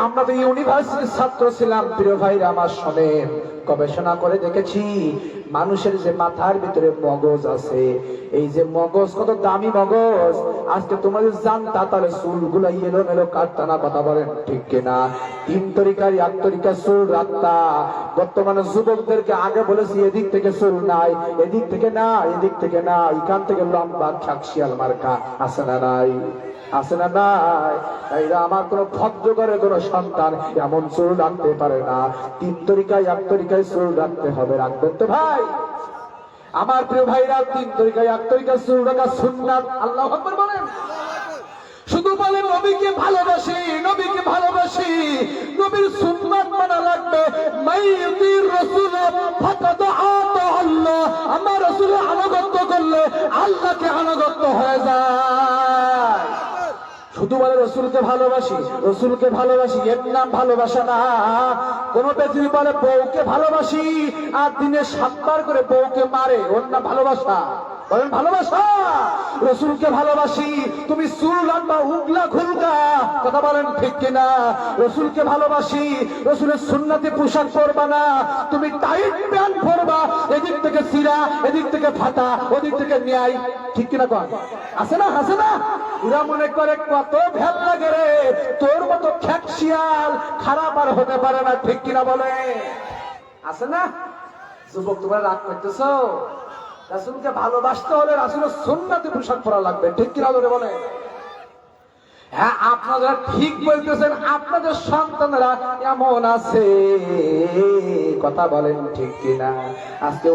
[SPEAKER 1] আমরা তো ইউনিভার্সিটির ছাত্র ছিলাম। প্রিয় ভাইরা আমার শোনেন, গবেষণা করে দেখেছি মানুষের যে মাথার ভিতরে মগজ আছে, এই যে মগজ কত দামি মগজ, আজকে তোমরা যদি জানতা তাহলে চুলগুলো এলো মেলো কাটতা না। কথা বলেন ঠিক কিনা? 3 তরিকার 1 তরিকা চুল রাখতা। বর্তমানে যুবকদেরকে আগে বলেছি এদিক থেকে চুল নাই, এদিক থেকে না, এদিক থেকে না, এখান থেকে লম্বা খাকশিয়াল মার্কা আছে না নাই? আছে না নাই? এরা আমার কোন ভদ্র করে কোন সন্তান এমন চুল রাখতে পারে না। 3 তরিকায় 1 তরিকায় চুল রাখতে হবে। রাখবেন তো ভাই? আমার প্রিয় ভাইরা, 3 তরিকায় 1 তরিকায় চুল রাখা সুন্নাত। আল্লাহু আকবার বলেন। শুধু বলে নবীকে ভালোবাসি, নবীকে ভালোবাসি, নবীর সুন্নাত মানা লাগবে। মাইয়ুতির রাসূল ফাকাদ আতা আল্লাহ, আমার রাসূলের আনুগত্য করলে আল্লাহকে আনুগত্য হয়ে যায়। শুধু বলে রসুলকে ভালোবাসি, রসুলকে ভালোবাসি, এর নাম ভালোবাসা না। কোন ব্যক্তি বলে বউকে ভালোবাসি আর দিনে 7 বার করে বউকে মারে, ওর নাম ভালোবাসা? বলেন ভালোবাসা? রসুলকে ভালোবাসি, তুমি চুল রাখবা উগলা খুলকা। কথা বলেন ঠিক কিনা? রসুলকে ভালোবাসি, রসুলের সুন্নতি পোশাক পরবা না, তুমি টাইট প্যান্ট পরবা, এদিক থেকে চিরা, এদিক থেকে ফাটা, ওদিক থেকে ন্যায়। ঠিক কিনা? কন আছে না? আছে না? ওরা মনে করে কত ভ্যাল লাগে রে, তোর মতো খ্যাকশিয়াল খারাপ আর হতে পারে না। ঠিক কিনা বলে? আছে না? যুবক তোমরা রাগ করতেছো? রাসূলকে ভালোবাসতে হলে রাসূলের সুন্নতি পোশাক পরা লাগবে। ঠিক কিনা ধরে বলে? হ্যাঁ, আপনারা ঠিক বলতেছেন, আপনাদের সন্তানেরা এমন আছে। কথা বলেন ঠিক কিনা? আজকে